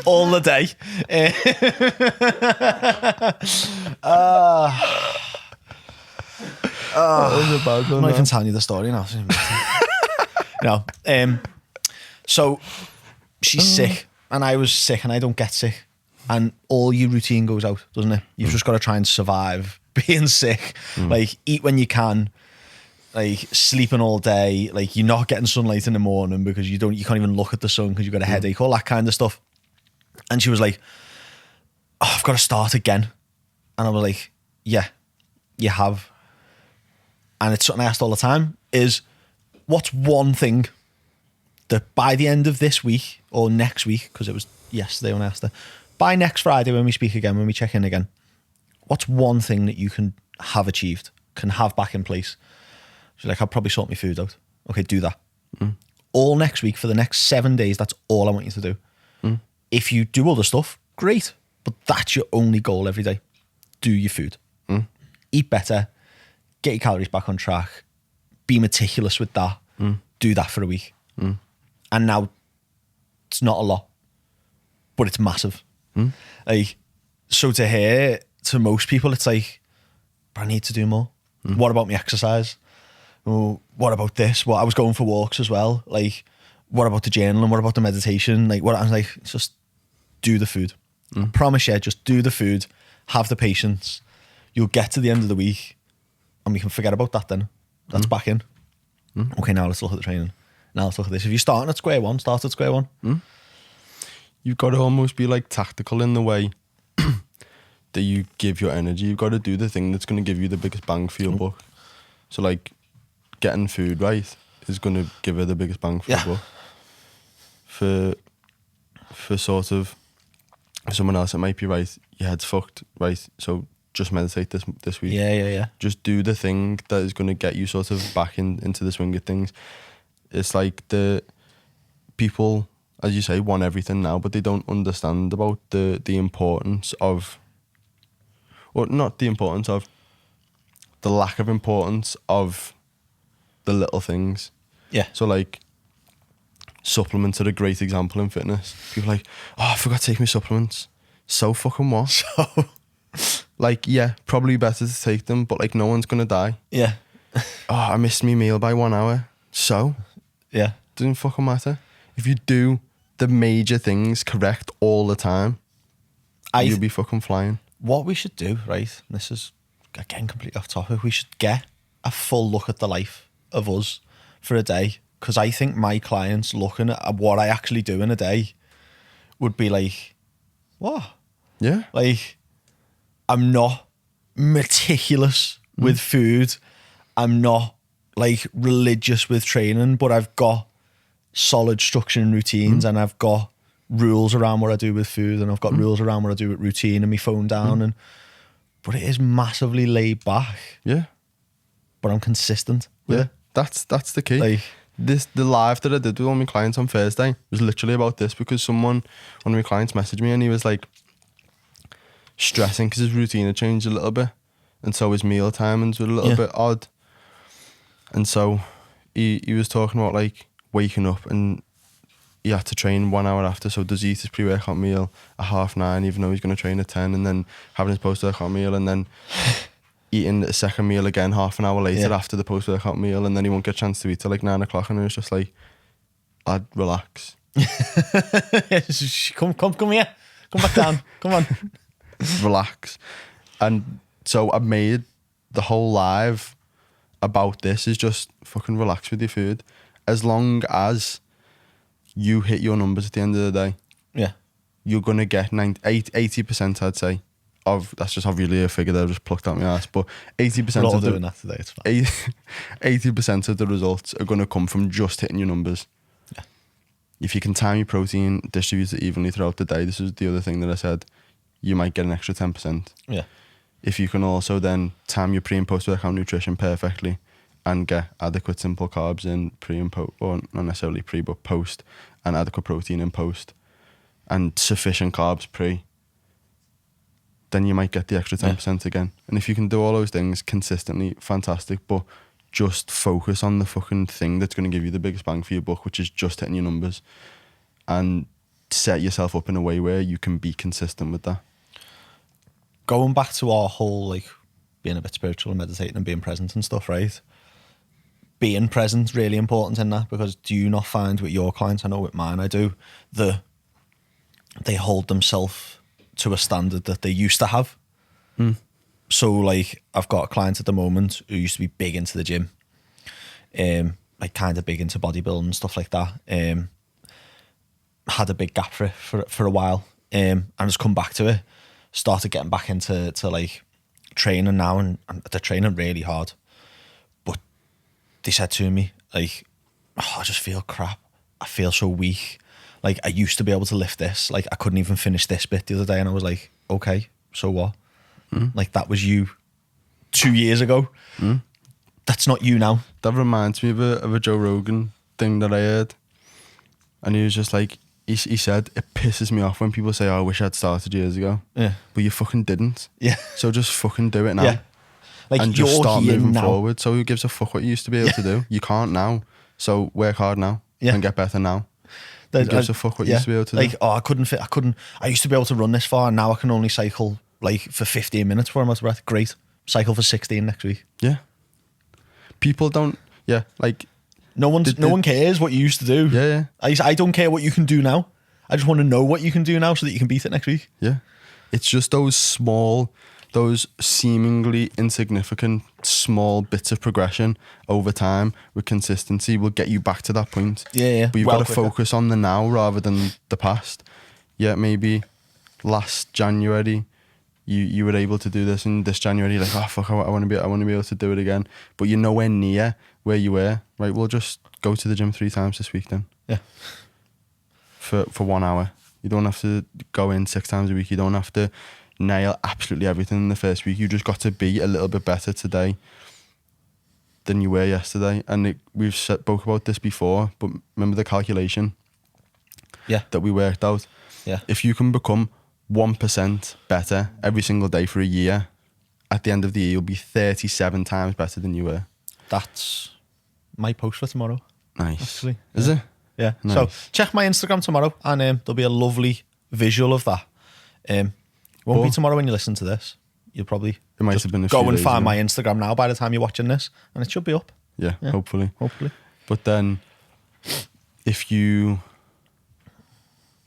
all the day. That was a bad one. I'm not even telling you the story now. No. So she's sick, and I was sick, and I don't get sick, and all your routine goes out, doesn't it? You've just got to try and survive being sick. Like, eat when you can, like sleeping all day, like you're not getting sunlight in the morning because you can't even look at the sun because you've got a headache, all that kind of stuff. And she was like, oh, I've got to start again. And I was like, yeah, you have. And it's something I asked all the time is, what's one thing that by the end of this week or next week, because it was yesterday when I asked her, by next Friday when we speak again, when we check in again, what's one thing that you can have achieved, can have back in place? She's like, I'll probably sort my food out. Okay, do that. All next week for the next 7 days, that's all I want you to do. If you do other stuff, great. But that's your only goal every day. Do your food. Eat better. Get your calories back on track. Be meticulous with that. Do that for a week. And now it's not a lot, but it's massive. Like, so to hear, to most people, it's like, but I need to do more. What about my exercise? Oh, what about this? Well, I was going for walks as well. Like, what about the journaling? What about the meditation? Like, what I was like, just do the food. I promise you, just do the food. Have the patience. You'll get to the end of the week, and we can forget about that then. That's back in. Okay, now let's look at the training. Now let's look at this. If you're starting at square one, start at square one. You've got to almost be like tactical in the way that you give your energy. You've got to do the thing that's going to give you the biggest bang for your buck. So like getting food right is going to give her the biggest bang for your buck. For sort of, for someone else, it might be right, your head's fucked, right? So just meditate this week. Yeah. Just do the thing that is going to get you sort of back into the swing of things. It's like the people, as you say, want everything now, but they don't understand about the importance of, or not the importance of, the lack of importance of the little things. Yeah. So like, supplements are a great example in fitness. People are like, oh, I forgot to take my supplements. So fucking what? Like, yeah, probably better to take them, but like no one's gonna die. Yeah. I missed my meal by 1 hour. So, Yeah. doesn't fucking matter. If you do the major things correct all the time, you'll be fucking flying. What we should do, right? This is, again, completely off topic. We should get a full look at the life of us for a day. Because I think my clients looking at what I actually do in a day would be like, what? Yeah. Like, I'm not meticulous with food. I'm not like religious with training, but I've got solid structure and routines, and I've got rules around what I do with food, and I've got rules around what I do with routine and my phone down. But it is massively laid back. Yeah. But I'm consistent with it. That's the key. Like, The live that I did with all my clients on Thursday was literally about this, because one of my clients messaged me and he was like stressing because his routine had changed a little bit, and so his meal timings were a little bit odd. And so he was talking about like waking up and he had to train 1 hour after, so does he eat his pre-workout meal at 9:30 even though he's going to train at 10, and then having his post-workout meal, and then eating a second meal again half an hour later after the post-workout meal, and then he won't get a chance to eat till like 9 o'clock, and it was just like, I'd relax. come here. Come back down. Come on. Relax. And so I've made the whole live about this is just fucking relax with your food. As long as you hit your numbers at the end of the day, you're going to get 80%, I'd say, of, that's just obviously a figure that I've just plucked out my ass, but 80% of doing that today, it's fine. 80% of the results are going to come from just hitting your numbers. Yeah. If you can time your protein, distribute it evenly throughout the day, this is the other thing that I said, you might get an extra 10%. Yeah. If you can also then time your pre and post workout nutrition perfectly and get adequate simple carbs in pre and post, or not necessarily pre, but post, and adequate protein in post, and sufficient carbs pre, then you might get the extra 10% again. And if you can do all those things consistently, fantastic, but just focus on the fucking thing that's going to give you the biggest bang for your buck, which is just hitting your numbers, and set yourself up in a way where you can be consistent with that. Going back to our whole, like, being a bit spiritual and meditating and being present and stuff, right? Being present, really important in that, because do you not find with your clients, I know with mine I do, they hold themselves to a standard that they used to have. So, like, I've got a client at the moment who used to be big into the gym, like kind of big into bodybuilding and stuff like that. Had a big gap for a while, and has come back to it. Started getting back into like training now, and they're training really hard. But they said to me, like, I just feel crap. I feel so weak. Like, I used to be able to lift this. Like, I couldn't even finish this bit the other day. And I was like, okay, so what? Like, that was you 2 years ago. That's not you now. That reminds me of a Joe Rogan thing that I heard. And he was just like, he said, it pisses me off when people say, oh, I wish I'd started years ago. Yeah. But you fucking didn't. Yeah. So just fucking do it now. Yeah. Like, and just you're start here moving now. forward. So who gives a fuck what you used to be able to do? You can't now. So work hard now and get better now. Who gives a fuck what you used to be able to do? Like, I used to be able to run this far, and now I can only cycle like for 15 minutes before I'm out of breath. Great. Cycle for 16 next week. Yeah. People don't, like... No one cares what you used to do. Yeah. I don't care what you can do now. I just want to know what you can do now so that you can beat it next week. Yeah. It's just those seemingly insignificant small bits of progression over time with consistency will get you back to that point. Yeah. But you've got to focus on the now rather than the past. Yeah, maybe last January you were able to do this, and this January you're like, oh fuck, I want to be able to do it again. But you're nowhere near where you were. Right, we'll just go to the gym 3 times this week then. Yeah. For 1 hour. You don't have to go in 6 times a week. You don't have to nail absolutely everything in the first week. You just got to be a little bit better today than you were yesterday. And we've spoke about this before, but remember the calculation that we worked out? Yeah. If you can become 1% better every single day for a year, at the end of the year, you'll be 37 times better than you were. That's my post for tomorrow. Nice. Actually. Is it? Yeah. Nice. So check my Instagram tomorrow, and there'll be a lovely visual of that. Won't be tomorrow when you listen to this. you'll probably It might just have been a go few and days find ago. my Instagram now by the time you're watching this, and it should be up. Yeah, hopefully. Hopefully. But then, if you,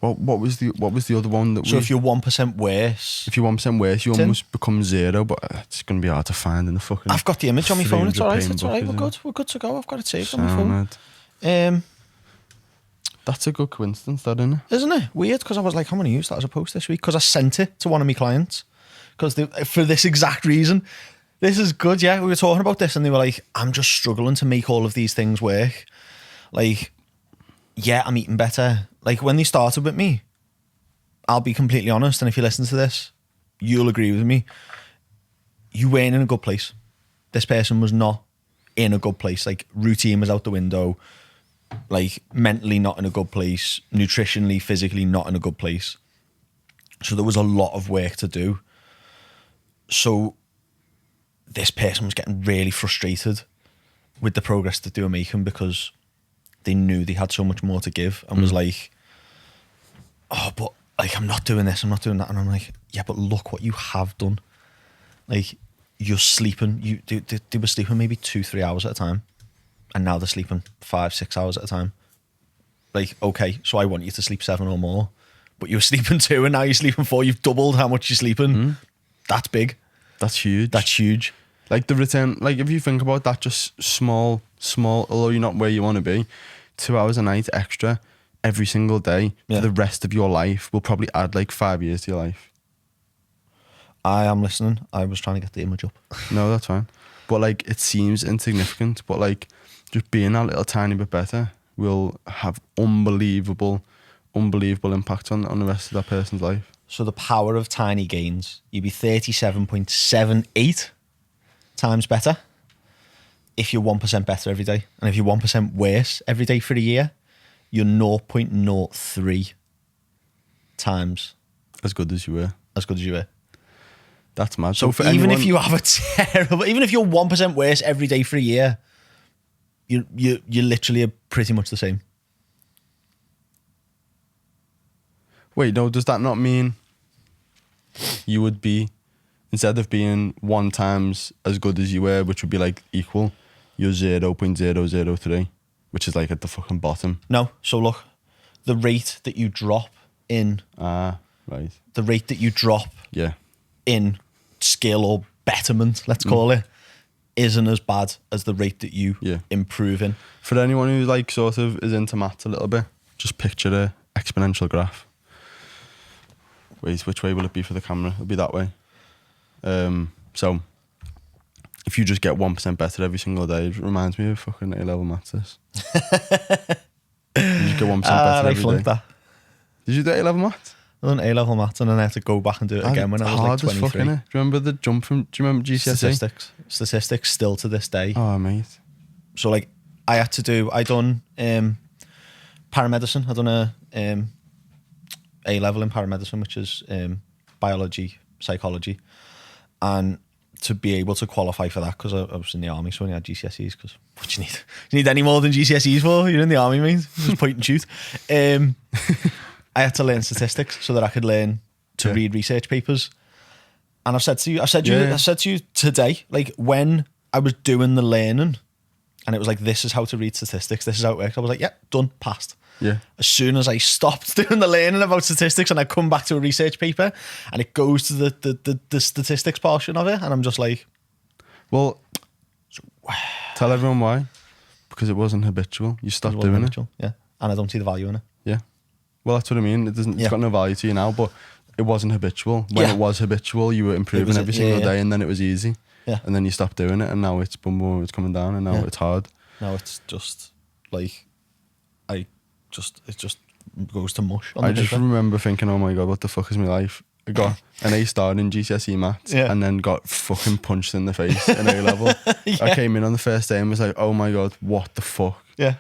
what was the other one that So if you're 1% worse, if you're 1% worse, you almost become 0. But it's gonna be hard to find in the fucking. I've got the image on my phone. It's all right. 300 It's all right. book, We're good to go. I've got it saved on Sound my phone. mad. That's a good coincidence, that, isn't it? Isn't it weird? Because I was like, I'm going to use that as a post this week because I sent it to one of my clients because for this exact reason. This is good. Yeah, we were talking about this and they were like, I'm just struggling to make all of these things work. Like, yeah, I'm eating better. Like when they started with me, I'll be completely honest, and if you listen to this, you'll agree with me. You weren't in a good place. This person was not in a good place. Like routine was out the window. Like mentally not in a good place, nutritionally, physically not in a good place. So there was a lot of work to do. So this person was getting really frustrated with the progress that they were making because they knew they had so much more to give and was like, oh, but like, I'm not doing this, I'm not doing that. And I'm like, yeah, but look what you have done. Like you're sleeping, they were sleeping maybe 2-3 hours at a time. And now they're sleeping 5-6 hours at a time. Like, okay, so I want you to sleep 7 or more, but you were sleeping 2 and now you're sleeping 4. You've doubled how much you're sleeping. That's big. That's huge. That's huge. Like the return, like if you think about that, just small, although you're not where you want to be, 2 hours a night extra every single day for the rest of your life will probably add like 5 years to your life. I am listening. I was trying to get the image up. No, that's fine. But like, it seems insignificant, but like just being a little tiny bit better will have unbelievable impact on the rest of that person's life. So the power of tiny gains, you'd be 37.78 times better if you're 1% better every day. And if you're 1% worse every day for a year, you're 0.03 times as good as you were. That's mad. So for even if you have a terrible, even if you're 1% worse every day for a year, you literally are pretty much the same. Wait, no, does that not mean you would be, instead of being 1 times as good as you were, which would be like equal, you're 0.003, which is like at the fucking bottom? No. So look, the rate that you drop in. Right. The rate that you drop. Yeah. In skill or betterment, let's call it, isn't as bad as the rate that you improve in. For anyone who like sort of is into maths a little bit, just picture a exponential graph. Wait, which way will it be for the camera? It'll be that way. So if you just get 1% better every single day, it reminds me of fucking A-level maths. This. You just get 1% better every day. That. Did you do A-level maths? I done A-level maths and then I had to go back and do it again when I was like 23. Do you remember the jump from? Do you remember GCSE? Statistics still to this day. Oh mate. So like I done paramedicine. I done a A-level in paramedicine, which is biology, psychology, and to be able to qualify for that, because I was in the army, so I only had GCSEs. Because what do you need? Do you need any more than GCSEs for? You're in the army, mate. Just point and shoot. I had to learn statistics so that I could learn to read research papers. And I said to you today, like when I was doing the learning, and it was like, this is how to read statistics, this is how it works. I was like, yeah, done, passed. Yeah. As soon as I stopped doing the learning about statistics and I come back to a research paper and it goes to the statistics portion of it, and I'm just like, well, tell everyone why. Because it wasn't habitual. You stopped doing it. Yeah. And I don't see the value in it. Yeah. Well, that's what I mean. It's got no value to you now, but it wasn't habitual. When it was habitual, you were improving every single day, and then it was easy. Yeah. And then you stopped doing it, and now it's boom, boom, it's coming down, and now it's hard. Now it's just like, it just goes to mush. I just remember thinking, oh my God, what the fuck is my life? I got an A star in GCSE maths and then got fucking punched in the face in A level. I came in on the first day and was like, oh my God, what the fuck? Yeah.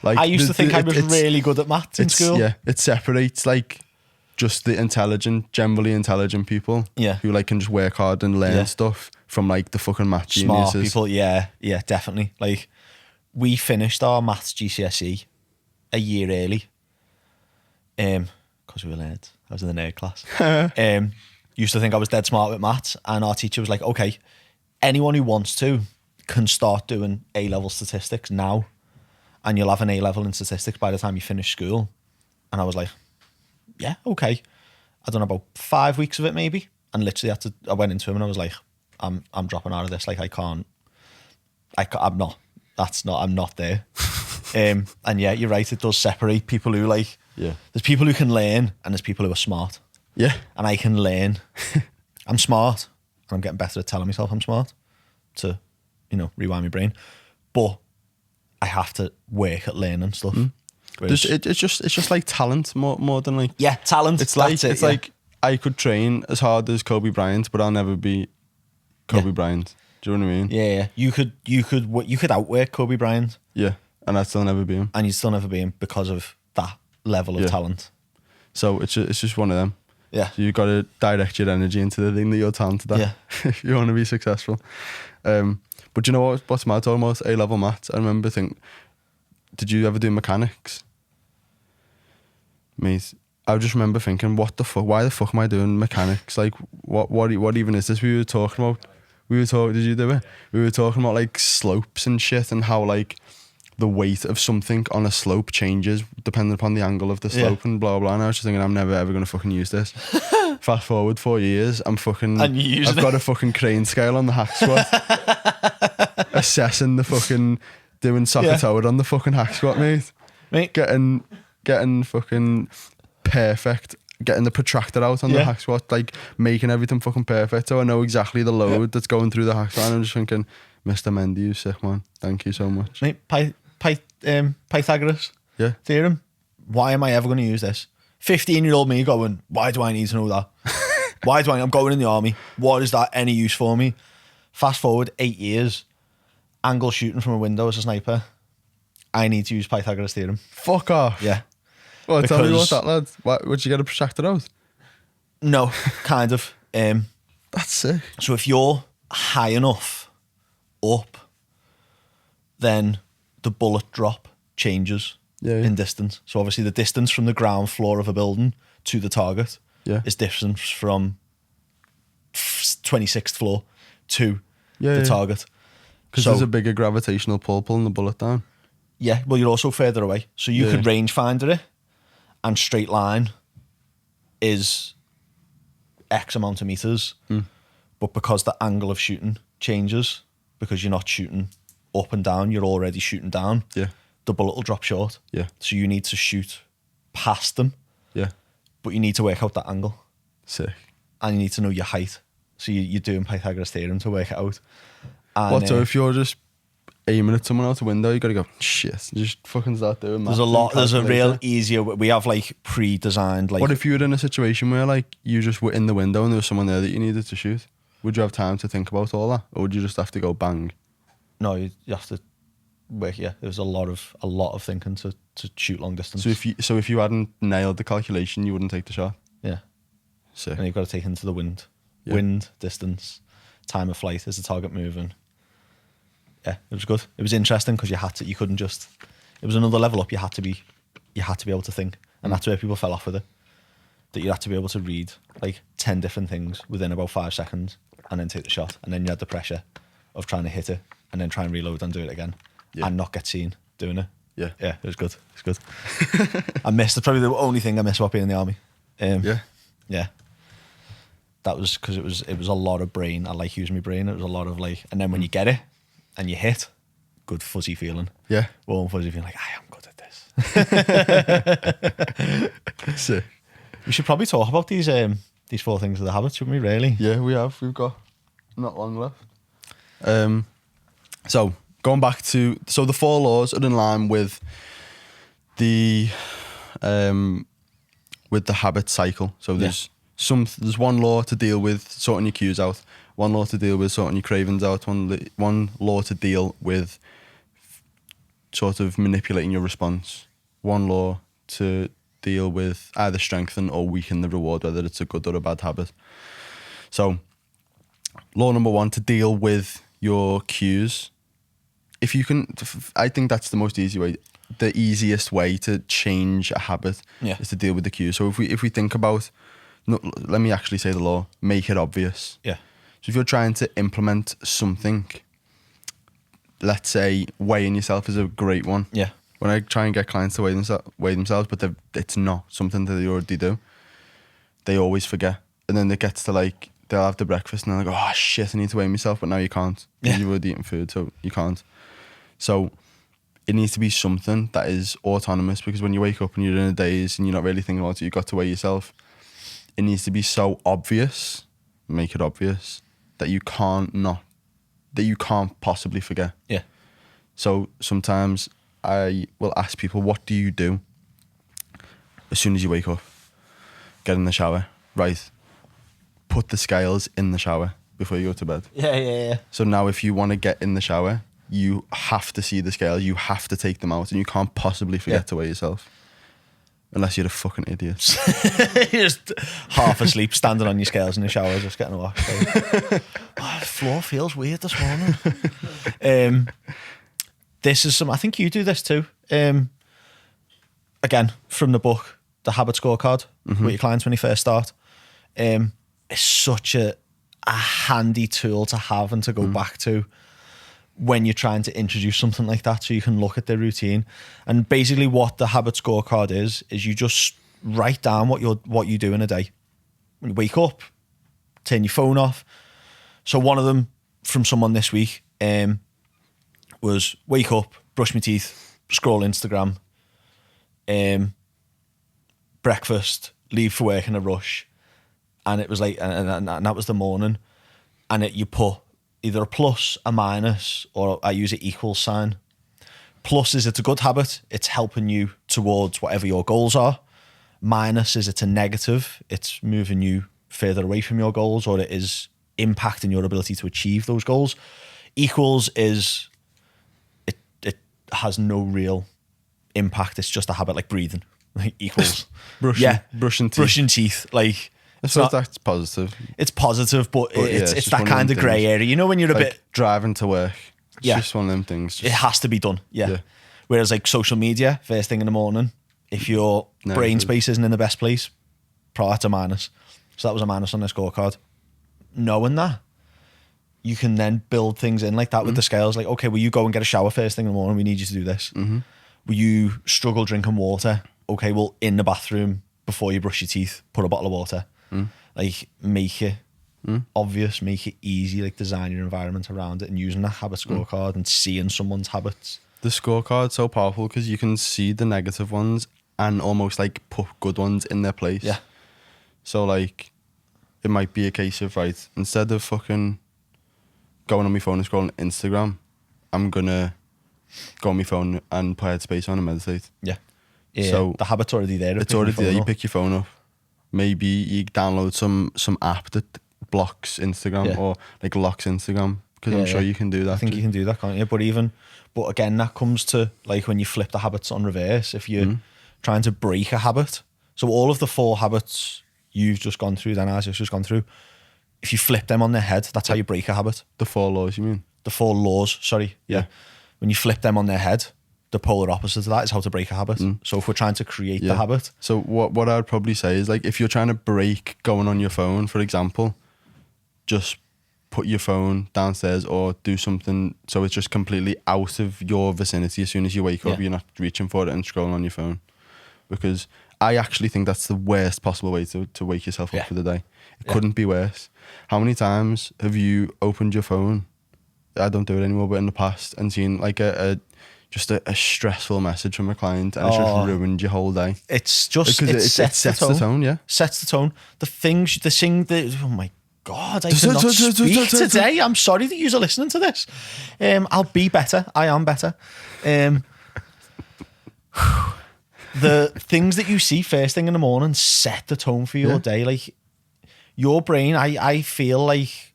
Like I used to think I was really good at maths in school. Yeah, it separates like just the generally intelligent people who like can just work hard and learn stuff from like the fucking maths smart geniuses. People, yeah, definitely. Like we finished our maths GCSE a year early, because we were nerds. I was in the nerd class. used to think I was dead smart with maths, and our teacher was like, okay, anyone who wants to can start doing A-level statistics now, and you'll have an A-level in statistics by the time you finish school. And I was like, yeah, okay. I done about 5 weeks of it maybe, and literally I went into him and I was like, I'm dropping out of this. Like I'm not there. And yeah, you're right. It does separate people who like, there's people who can learn and there's people who are smart. Yeah. And I can learn. I'm smart and I'm getting better at telling myself I'm smart to, rewind my brain. But I have to work at learning stuff. It's just like talent more than like... Yeah, talent. It's like I could train as hard as Kobe Bryant, but I'll never be Kobe Bryant. Do you know what I mean? Yeah. You could outwork Kobe Bryant. Yeah, and I'd still never be him. And you'd still never be him because of that level of talent. So it's just one of them. Yeah. So you've got to direct your energy into the thing that you're talented at if you want to be successful. But you know what's mad talking about A-level maths? I remember thinking, did you ever do mechanics? Mate, I just remember thinking, what the fuck? Why the fuck am I doing mechanics? Like, what even is this? We were talking about. Did you do it? We were talking about like slopes and shit, and how like the weight of something on a slope changes depending upon the angle of the slope and blah blah. And I was just thinking, I'm never ever gonna fucking use this. Fast forward 4 years, I've got a fucking crane scale on the hack squat, assessing the fucking, doing socket tower on the fucking hack squat, mate. Getting fucking perfect, getting the protractor out on the hack squat, like making everything fucking perfect. So I know exactly the load that's going through the hack squat. And I'm just thinking, Mr. Mendy, you sick man. Thank you so much. Mate, Pythagoras theorem. Why am I ever going to use this? 15-year-old me going, why do I need to know that? I'm going in the army. What is that any use for me? Fast forward 8 years, angle shooting from a window as a sniper. I need to use Pythagoras theorem. Fuck off. Yeah. Well, tell me about that, lad. Would you get a protractor out? No, kind of. That's sick. So if you're high enough up, then the bullet drop changes in distance. So obviously the distance from the ground floor of a building to the target is different from 26th floor to the target. Because there's a bigger gravitational pull pulling the bullet down. Yeah, well, you're also further away. So you could rangefinder it, and straight line is X amount of meters. But because the angle of shooting changes, because you're not shooting up and down, you're already shooting down, the bullet will drop short. Yeah. So you need to shoot past them. Yeah. But you need to work out that angle. Sick. And you need to know your height. So you're doing Pythagoras theorem to work it out. And, so if you're just aiming at someone out the window, you got to go, shit, just fucking start doing maths. There's a real easier, we have like pre-designed, like... What if you were in a situation where like you just were in the window and there was someone there that you needed to shoot? Would you have time to think about all that? Or would you just have to go bang? No, you have to work, there's a lot of thinking to shoot long distance. So if you hadn't nailed the calculation, you wouldn't take the shot? Yeah. Sick. And you've got to take into the wind. Yeah. Wind, distance, time of flight, is the target moving? Yeah, it was good. It was interesting because you couldn't just, it was another level up. You had to be able to think. And that's where people fell off with it. That you had to be able to read like 10 different things within about 5 seconds and then take the shot. And then you had the pressure of trying to hit it and then try and reload and do it again and not get seen doing it. Yeah. Yeah, it was good. It's good. It's probably the only thing I miss about being in the army. Yeah. That was because it was a lot of brain. I like using my brain. It was a lot of like, and then when you get it and you hit, good fuzzy feeling. Yeah. Warm fuzzy feeling like, I am good at this. Sick. We should probably talk about these 4 things of the habit, shouldn't we, really? Yeah, we have. We've got not long left. So going back to, the 4 laws are in line with the habit cycle. So there's one law to deal with sorting your cues out, one law to deal with sorting your cravings out, one law to deal with sort of manipulating your response, one law to deal with either strengthen or weaken the reward, whether it's a good or a bad habit. So law number 1, to deal with your cues. If you can, I think that's the easiest way to change a habit is to deal with the cues. So if we think about no, let me actually say the law, make it obvious. Yeah. So if you're trying to implement something, let's say weighing yourself is a great one. Yeah. When I try and get clients to weigh themselves, but it's not something that they already do, they always forget. And then it gets to like, they'll have the breakfast and they're like, oh shit, I need to weigh myself, but now you can't. Yeah. You've already eaten food, so you can't. So it needs to be something that is autonomous, because when you wake up and you're in a daze and you're not really thinking about it, you've got to weigh yourself. It needs to be so obvious, make it obvious, that you can't possibly forget. Yeah. So sometimes I will ask people, what do you do as soon as you wake up? Get in the shower. Right. Put the scales in the shower before you go to bed. Yeah. So now if you want to get in the shower, you have to see the scales, you have to take them out, and you can't possibly forget to weigh yourself. Unless you're a fucking idiot. You're just half asleep, standing on your scales in the shower, just getting a wash. The floor feels weird this morning. This is I think you do this too. Again, from the book, The Habit Scorecard, with your clients when you first start. It's such a handy tool to have and to go back to when you're trying to introduce something like that, so you can look at their routine. And basically what the habit scorecard is you just write down what you do in a day. When you wake up, turn your phone off. So one of them from someone this week was wake up, brush my teeth, scroll Instagram, breakfast, leave for work in a rush. And it was like, and that was the morning. And you put either a plus, a minus, or I use an equal sign. Plus is it's a good habit. It's helping you towards whatever your goals are. Minus is it's a negative. It's moving you further away from your goals, or it is impacting your ability to achieve those goals. Equals is it has no real impact. It's just a habit, like breathing. Like equals. Brushing teeth. Like, so that's positive. It's positive, but it's that kind of grey area. You know, when you're a bit driving to work. It's just one of them things. It has to be done. Yeah. Whereas like social media, first thing in the morning, if your brain space isn't in the best place, probably that's a minus. So that was a minus on the scorecard. Knowing that, you can then build things in like that with the scales. Like, okay, will you go and get a shower first thing in the morning? We need you to do this. Will you struggle drinking water? Okay, well, in the bathroom before you brush your teeth, put a bottle of water. Like, make it obvious, make it easy, like design your environment around it, and using that habit scorecard and seeing someone's habits. The scorecard's so powerful because you can see the negative ones and almost like put good ones in their place. Yeah. So like, it might be a case of, right, instead of fucking going on my phone and scrolling Instagram, I'm gonna go on my phone and put headspace on and meditate. Yeah. So the habit's already there. It's already there. You pick your phone up. Maybe you download some app that blocks Instagram or like locks Instagram, because I'm sure you can do that. I think you can do that, can't you? But again, that comes to like when you flip the habits on reverse. If you're trying to break a habit, so all of the 4 habits you've just gone through, then I've just gone through, if you flip them on their head, that's how you break a habit. The 4 laws, you mean? The 4 laws, sorry. Yeah. When you flip them on their head, the polar opposite of that is how to break a habit. So if we're trying to create the habit. So what I'd probably say is, like, if you're trying to break going on your phone, for example, just put your phone downstairs or do something so it's just completely out of your vicinity. As soon as you wake up, you're not reaching for it and scrolling on your phone. Because I actually think that's the worst possible way to wake yourself up for the day. It couldn't be worse. How many times have you opened your phone? I don't do it anymore, but in the past, and seen like a stressful message from a client, and it's just ruined your whole day. It's just because it sets the tone. Yeah, sets the tone. Oh my God, I cannot speak today. I'm sorry that you're listening to this. I'll be better. I am better. The things that you see first thing in the morning set the tone for your day. Like your brain, I feel like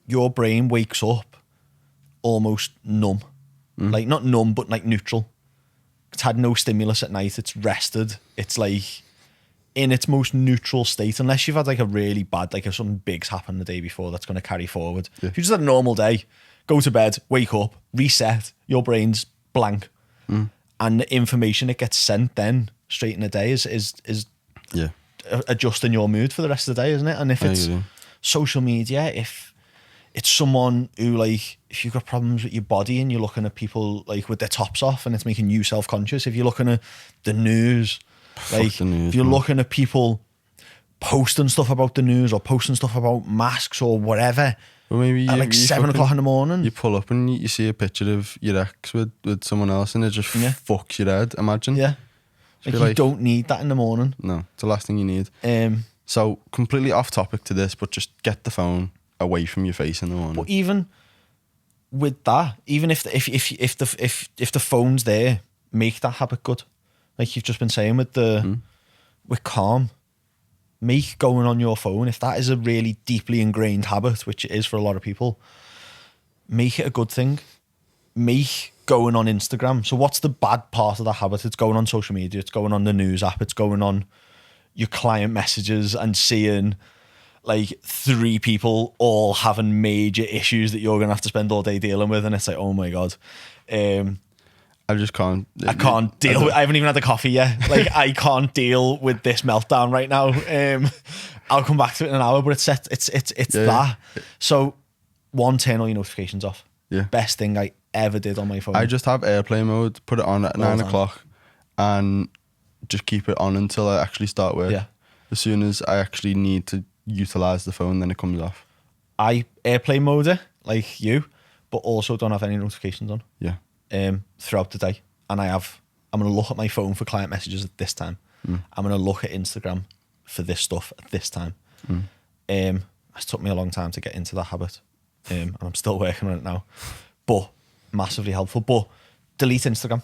your brain wakes up almost numb. Like not numb, but like neutral. It's had no stimulus at night. It's rested. It's like in its most neutral state, unless you've had like a really bad, like if something big's happened the day before that's going to carry forward. If you just had a normal day, go to bed, wake up, reset, your brain's blank. And the information that gets sent then straight in the day is adjusting your mood for the rest of the day, isn't it? And if it's social media, if it's someone who, like, if you've got problems with your body and you're looking at people like with their tops off and it's making you self-conscious, if you're looking at the news, like the news, if you're man. looking at people posting stuff about the news or posting stuff about masks or whatever, well, maybe at like 7 o'clock in the morning, you pull up and you see a picture of your ex with someone else and it just fucks your head, imagine. Yeah. Like, you don't need that in the morning. No, it's the last thing you need. So completely off topic to this, but just get the phone away from your face in the morning. But even with that, even if the phone's there, make that habit good. Like you've just been saying with with Calm, make going on your phone, if that is a really deeply ingrained habit, which it is for a lot of people, make it a good thing. Make going on Instagram. So what's the bad part of that habit? It's going on social media, it's going on the news app, it's going on your client messages and seeing like 3 people all having major issues that you're going to have to spend all day dealing with. And it's like, oh my God. I just can't. I can't deal with, I haven't even had the coffee yet. Like, I can't deal with this meltdown right now. I'll come back to it in an hour, but it's that. So, turn all your notifications off. Yeah. Best thing I ever did on my phone. I just have airplane mode, put it on at 9 o'clock and just keep it on until I actually start work. Yeah. As soon as I actually need to utilize the phone, then it comes off. I airplane mode it, like you, but also don't have any notifications on. Yeah. Throughout the day. And I'm going to look at my phone for client messages at this time. I'm going to look at Instagram for this stuff at this time. It took me a long time to get into that habit. And I'm still working on it now. But massively helpful. But delete Instagram.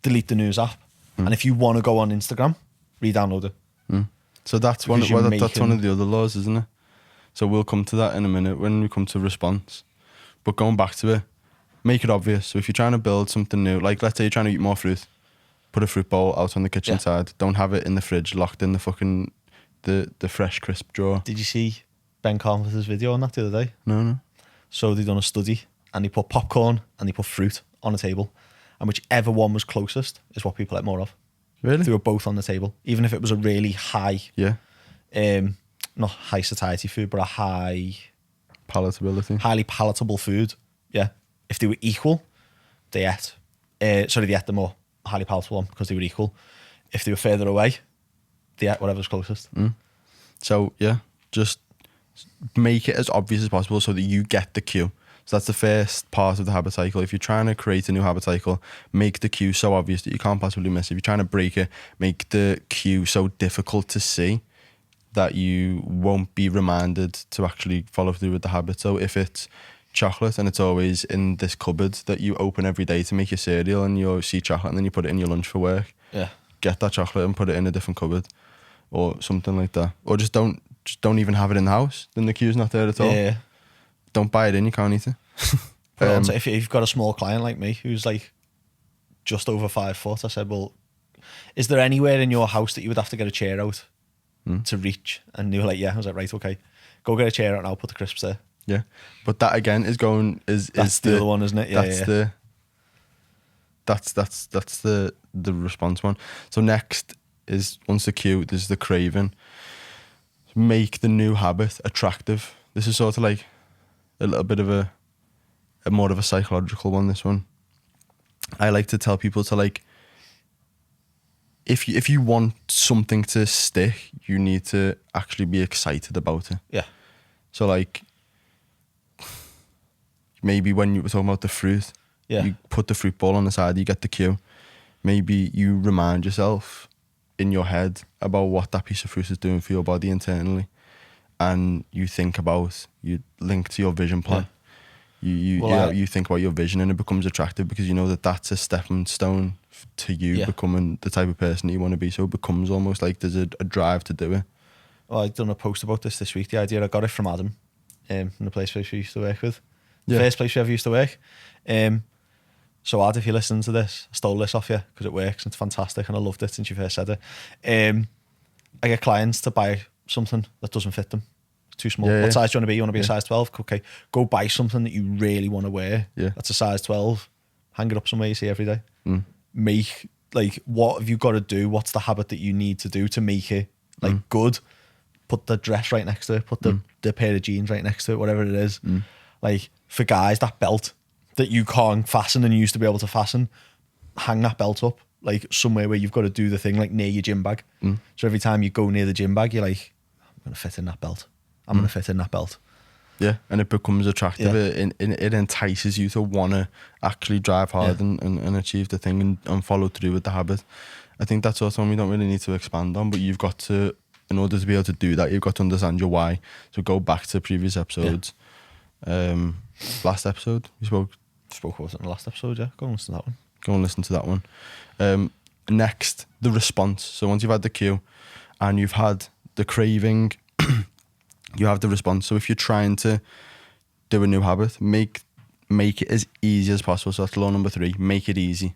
Delete the news app. And if you want to go on Instagram, re-download it. So that's one of the other laws, isn't it? So we'll come to that in a minute when we come to response. But going back to it, make it obvious. So if you're trying to build something new, like let's say you're trying to eat more fruit, put a fruit bowl out on the kitchen side. Don't have it in the fridge, locked in the fucking the fresh crisp drawer. Did you see Ben Carpenter's video on that the other day? No. So they done a study and they put popcorn and they put fruit on a table, and whichever one was closest is what people ate more of. Really? They were both on the table, even if it was a really high, not high satiety food, but a highly palatable food. Yeah. If they were equal, they ate. They ate the more highly palatable one because they were equal. If they were further away, they ate whatever's closest. So yeah, just make it as obvious as possible so that you get the cue. So that's the first part of the habit cycle. If you're trying to create a new habit cycle, make the cue so obvious that you can't possibly miss it. If you're trying to break it, make the cue so difficult to see that you won't be reminded to actually follow through with the habit. So if it's chocolate and it's always in this cupboard that you open every day to make your cereal, and you'll see chocolate and then you put it in your lunch for work, get that chocolate and put it in a different cupboard or something like that. Or just don't even have it in the house, then the cue's not there at all. Don't buy it in, you can't eat it. So if you've got a small client like me who's like just over 5 foot, I said, well, is there anywhere in your house that you would have to get a chair out to reach? And they were like, yeah. I was like, right, okay, go get a chair out and I'll put the crisps there. Yeah, but that again is that's the other one, isn't it? That's the response one. So next is, once the cue, there's the craving. Make the new habit attractive. This is sort of like a little bit of a more of a psychological one, this one. I like to tell people to, like, if you want something to stick, you need to actually be excited about it. Yeah. So like, maybe when you were talking about the fruit, you put the fruit bowl on the side, you get the cue. Maybe you remind yourself in your head about what that piece of fruit is doing for your body internally, and you think about, you link to your vision plan. You think about your vision, and it becomes attractive because you know that that's a stepping stone to you becoming the type of person that you want to be. So it becomes almost like there's a drive to do it. Well, I've done a post about this week. The idea, I got it from Adam, in the place we used to work with. First place we ever used to work. So Ad, if you listen to this, I stole this off you because it works and it's fantastic and I loved it since you first said it. I get clients to buy something that doesn't fit them. It's too small. What size do you want to be? You want to be a size 12? Okay, go buy something that you really want to wear. That's a size 12. Hang it up somewhere you see every day. Make, like, what have you got to do? What's the habit that you need to do to make it like good, put the dress right next to it, put the pair of jeans right next to it, whatever it is. Like for guys, that belt that you can't fasten and you used to be able to fasten, hang that belt up like somewhere where you've got to do the thing like near your gym bag. So every time you go near the gym bag, you're like, I'm going to fit in that belt. I'm going to fit in that belt. Yeah, and it becomes attractive. Yeah. It entices you to want to actually drive hard and achieve the thing and follow through with the habit. I think that's also one we don't really need to expand on, but you've got to, in order to be able to do that, you've got to understand your why. So go back to previous episodes. Last episode, we spoke about it in the last episode, yeah. Go and listen to that one. Go and listen to that one. Next, the response. So once you've had the cue and you've had the craving, you have the response. So if you're trying to do a new habit, make it as easy as possible. So that's law number 3. Make it easy.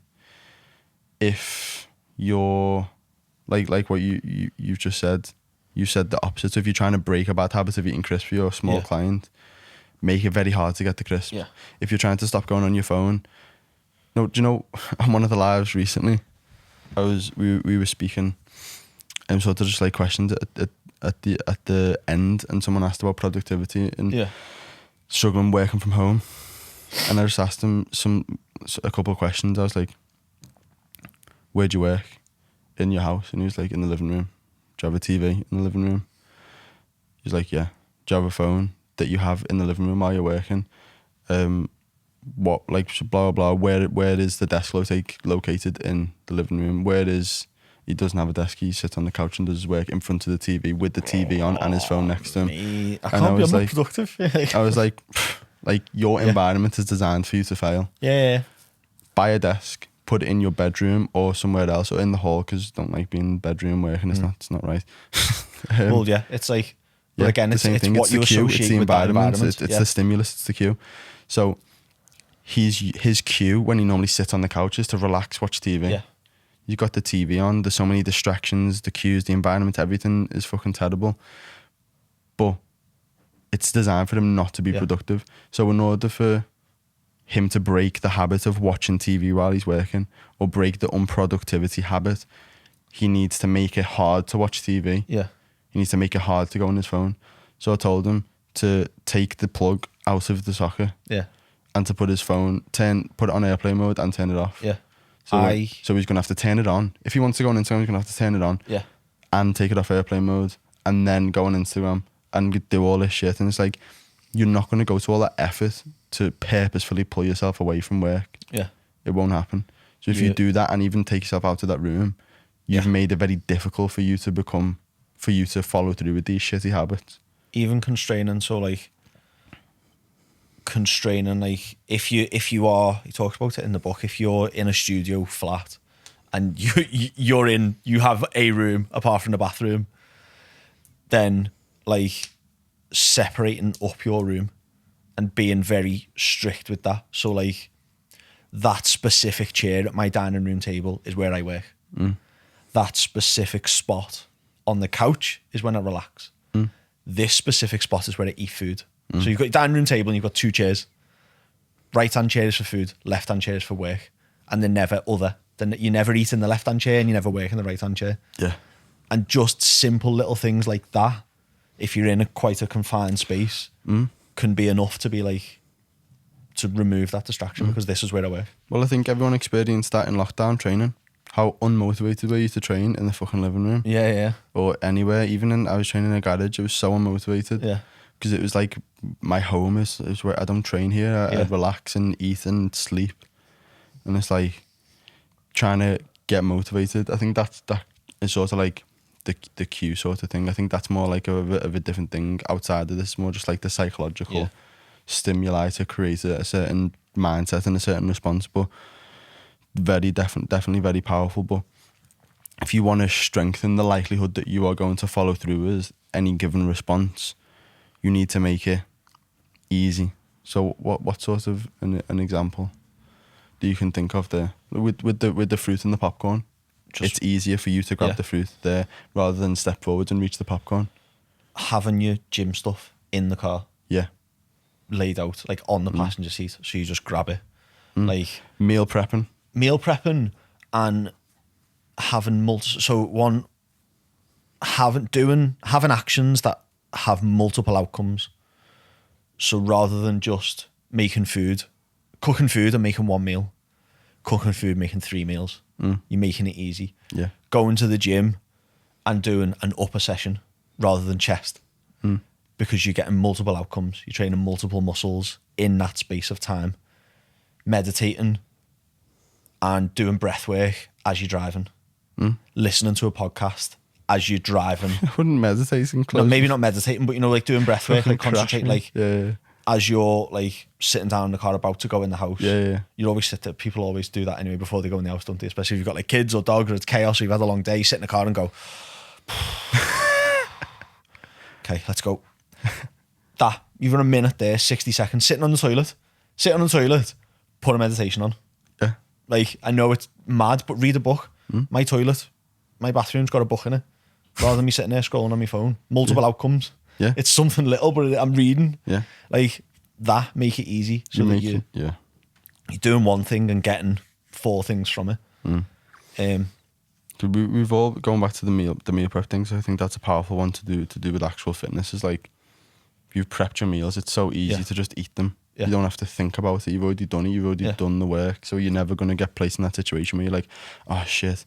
If you're like what you've just said, you said the opposite. So if you're trying to break a bad habit of eating crisps for your small client, make it very hard to get the crisps. Yeah. If you're trying to stop going on your phone, no, do you know, on one of the lives recently, we were speaking and sort of just like questions at the end, and someone asked about productivity and struggling working from home, and I just asked him a couple of questions. I was like, where do you work? In your house? And he was like, in the living room. Do you have a TV in the living room? He's like, yeah. Do you have a phone that you have in the living room while you're working? What, like, blah blah blah, where is the desk located in the living room? Where is, he doesn't have a desk, he sits on the couch and does his work in front of the TV with the TV on and his phone next to him. I was like, productive. I was like your environment is designed for you to fail. Yeah. Buy a desk, put it in your bedroom or somewhere else, or in the hall, because don't like being in the bedroom working. It's not right. Well, yeah, it's like, but again, it's what you associate it's the with environment. It's the stimulus. It's the cue. So his cue when he normally sits on the couch is to relax, watch TV. Yeah. You've got the TV on. There's so many distractions. The cues, the environment, everything is fucking terrible. But it's designed for him not to be productive. So in order for him to break the habit of watching TV while he's working, or break the unproductivity habit, he needs to make it hard to watch TV. Yeah. He needs to make it hard to go on his phone. So I told him to take the plug out of the socket. Yeah. And to put his phone, put it on airplane mode and turn it off. Yeah. So he's going to have to turn it on. If he wants to go on Instagram, he's going to have to turn it on. Yeah. And take it off airplane mode and then go on Instagram and do all this shit. And it's like, you're not going to go to all that effort to purposefully pull yourself away from work. Yeah. It won't happen. So if you do that and even take yourself out of that room, you've made it very difficult for you to follow through with these shitty habits. Even constraining, if you are, he talks about it in the book, if you're in a studio flat and you have a room apart from the bathroom, then like separating up your room and being very strict with that. So like that specific chair at my dining room table is where I work. That specific spot on the couch is when I relax. This specific spot is where I eat food. So you've got your dining room table and you've got 2 chairs. Right-hand chair is for food, left-hand chair is for work. And they're never other. Then you never eat in the left-hand chair and you never work in the right-hand chair. Yeah. And just simple little things like that, if you're in quite a confined space, can be enough to be like, to remove that distraction, because this is where I work. Well, I think everyone experienced that in lockdown training. How unmotivated were you to train in the fucking living room? Yeah. Or anywhere. Even I was training in a garage, I was so unmotivated. Yeah. Because it was like, my home is where I don't train here. I relax and eat and sleep. And it's like, trying to get motivated. I think that is sort of like the cue sort of thing. I think that's more like of a different thing outside of this. More just like the psychological stimuli to create a certain mindset and a certain response. But definitely very powerful. But if you want to strengthen the likelihood that you are going to follow through with any given response, you need to make it easy. So what sort of an example do you can think of there with the fruit and the popcorn? It's easier for you to grab the fruit there rather than step forward and reach the popcorn. Having your gym stuff in the car, laid out like on the passenger seat, so you just grab it. Like meal prepping, and having so having actions that have multiple outcomes. So rather than just cooking food and making one meal, cooking food, making 3 meals, you're making it easy. Yeah. Going to the gym and doing an upper session rather than chest, because you're getting multiple outcomes. You're training multiple muscles in that space of time. Meditating and doing breath work as you're driving. Listening to a podcast as you're driving. I wouldn't meditate in close. No, maybe not meditating, but like doing breath work, like concentrate, like as you're like sitting down in the car about to go in the house. You always sit there. People always do that anyway before they go in the house, don't they? Especially if you've got like kids or dogs or it's chaos or you've had a long day, you sit in the car and go, okay, let's go. That, you've got a minute there, 60 seconds, sit on the toilet, put a meditation on. Yeah. Like, I know it's mad, but read a book. My toilet, my bathroom's got a book in it. Rather than me sitting there scrolling on my phone. Multiple outcomes. Yeah. It's something little, but I'm reading. Yeah. Like, that, make it easy. So that you're doing one thing and getting 4 things from it. We've all, going back to the meal prep things, I think that's a powerful one to do with actual fitness, is like, if you've prepped your meals, it's so easy to just eat them. You don't have to think about it. You've already done it. You've already done the work. So you're never going to get placed in that situation where you're like, oh shit,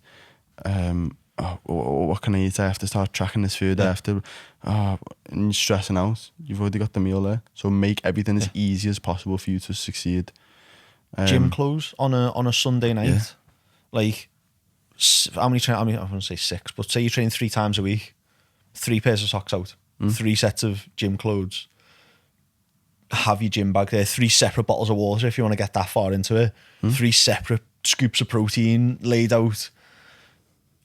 what can I eat? I have to start tracking this food. I have to, and you're stressing out. You've already got the meal there. So make everything as easy as possible for you to succeed. Gym clothes on a Sunday night. Like, how many I wouldn't say 6, but say you train 3 times a week, 3 pairs of socks out, 3 sets of gym clothes. Have your gym bag there, 3 separate bottles of water if you want to get that far into it, 3 separate scoops of protein laid out,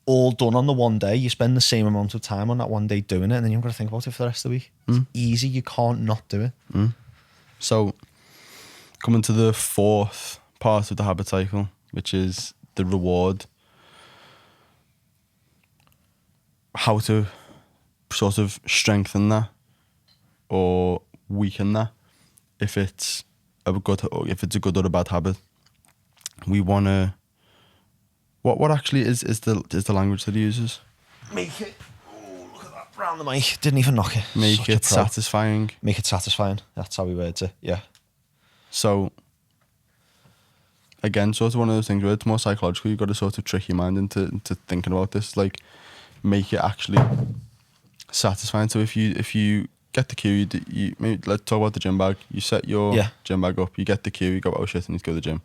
all done on the one day. You spend the same amount of time on that one day doing it, and then you've got to think about it for the rest of the week. It's easy, you can't not do it. So, coming to the 4th part of the habit cycle, which is the reward. How to sort of strengthen that or weaken that. If it's a good or a bad habit, we want to. What actually is the language that he uses? Make it. Oh, look at that round the mic. Didn't even knock it. Make it satisfying. Make it satisfying. That's how we words it. Yeah. So. Again, sort of one of those things where it's more psychological. You've got to sort of trick your mind into thinking about this. Like, make it actually satisfying. So if you get the cue, you maybe let's talk about the gym bag. You set your gym bag up. You get the cue. You go, oh shit, I need to go to the gym.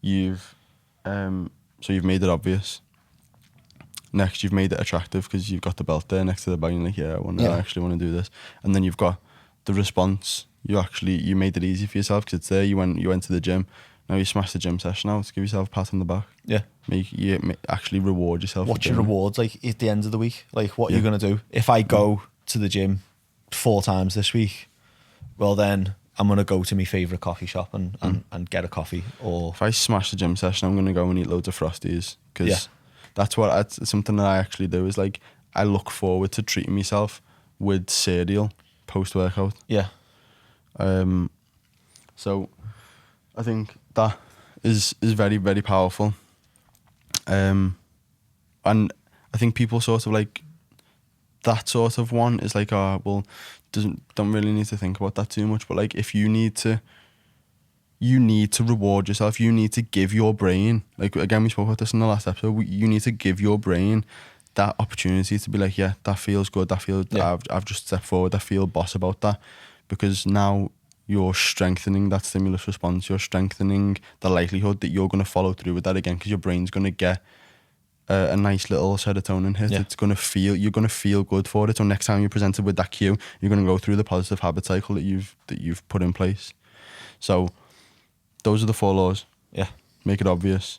You've made it obvious. Next, you've made it attractive because you've got the belt there next to the bag. And you're like, I actually want to do this. And then you've got the response. You made it easy for yourself because it's there. You went to the gym. Now you smash the gym session out. Give yourself a pat on the back. Yeah. Actually reward yourself. What's your rewards like at the end of the week? Like, what are you going to do? If I go to the gym 4 times this week, well then I'm going to go to my favourite coffee shop and get a coffee. Or if I smash the gym session, I'm going to go and eat loads of Frosties. Because that's something that I actually do, is like, I look forward to treating myself with cereal post-workout. Yeah. So I think that is very, very powerful. And I think people sort of like that sort of one is like, don't really need to think about that too much. But like, if you need to reward yourself. You need to give your brain, like, again, we spoke about this in the last episode, you need to give your brain that opportunity to be like, yeah, that feels good. I've just stepped forward. I feel boss about that, because now you're strengthening that stimulus response. You're strengthening the likelihood that you're going to follow through with that again, because your brain's going to get a nice little serotonin hit. It's going to you're going to feel good for it. So next time you're presented with that cue, you're going to go through the positive habit cycle that you've put in place. So those are the 4 laws. Yeah. Make it obvious.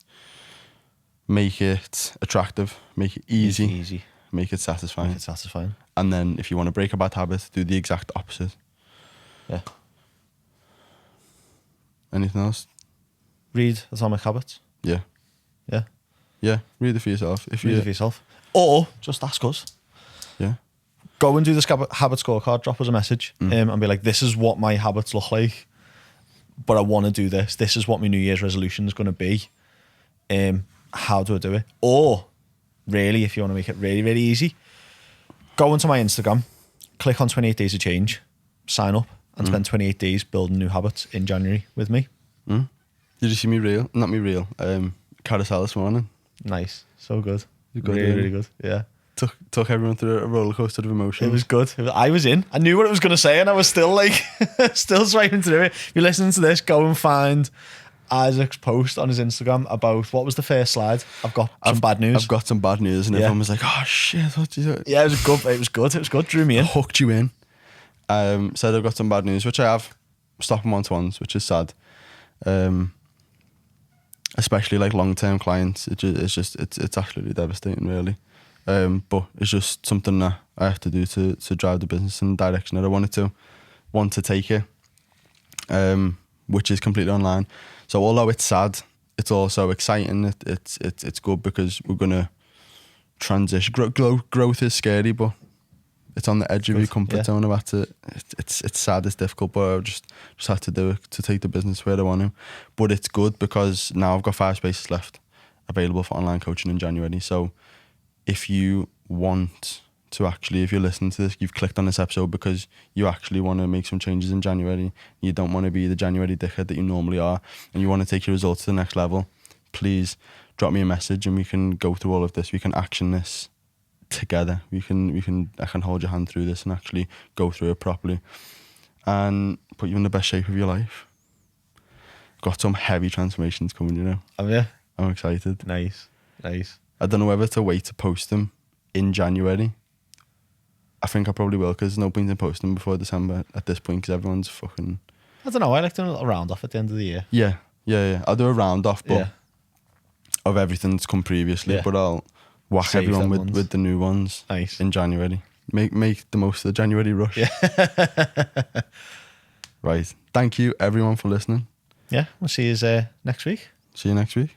Make it attractive. Make it easy. Make it satisfying. And then if you want to break a bad habit, do the exact opposite. Yeah. Anything else? Read Atomic Habits. Yeah. Yeah. Yeah. Read it for yourself. Read it for yourself. Or just ask us. Yeah. Go and do this habit scorecard. Drop us a message and be like, this is what my habits look like, but I want to do this. This is what my New Year's resolution is going to be. How do I do it? Or really, if you want to make it really, really easy, Go onto my Instagram, click on 28 Days of Change, sign up, and spend 28 days building new habits in January with me. Did you see me reel? Not me reel. Carousel this morning. Nice. So good. Good, Really, really good. Yeah. Took everyone through a roller coaster of emotions. It was good. I was in. I knew what I was going to say, and I was still like, still swiping through it. If you're listening to this, go and find Isaac's post on his Instagram about what was the first slide. I've got some bad news. I've got some bad news, and everyone was like, "Oh shit, what you?" Yeah, it was good. It was good. It was good. Drew me in. Hooked you in. Said I've got some bad news, which I have. Stopping one-to-ones, which is sad. Especially like long-term clients, it's absolutely devastating, really. But it's just something that I have to do to drive the business in the direction that I want to take it, which is completely online. So although it's sad, it's also exciting. It's good because we're gonna transition. Growth is scary, but it's on the edge of your comfort zone. It's sad, it's difficult, but I just have to do it to take the business where I want to. But it's good because now I've got 5 spaces left available for online coaching in January. So if you want to actually, if you're listening to this, you've clicked on this episode because you actually want to make some changes in January. You don't want to be the January dickhead that you normally are, and you want to take your results to the next level, please drop me a message and we can go through all of this. We can action this together. I can hold your hand through this and actually go through it properly and put you in the best shape of your life. Got some heavy transformations coming, you know. Have you? I'm excited. Nice. I don't know whether to wait to post them in January. I think I probably will, because there's no point in posting them before December at this point, because everyone's fucking... I don't know, I like doing a little round off at the end of the year. Yeah. I'll do a round off, but of everything that's come previously, but I'll whack Save everyone them with the new ones in January. Make the most of the January rush. Yeah. Right. Thank you, everyone, for listening. Yeah, we'll see you next week. See you next week.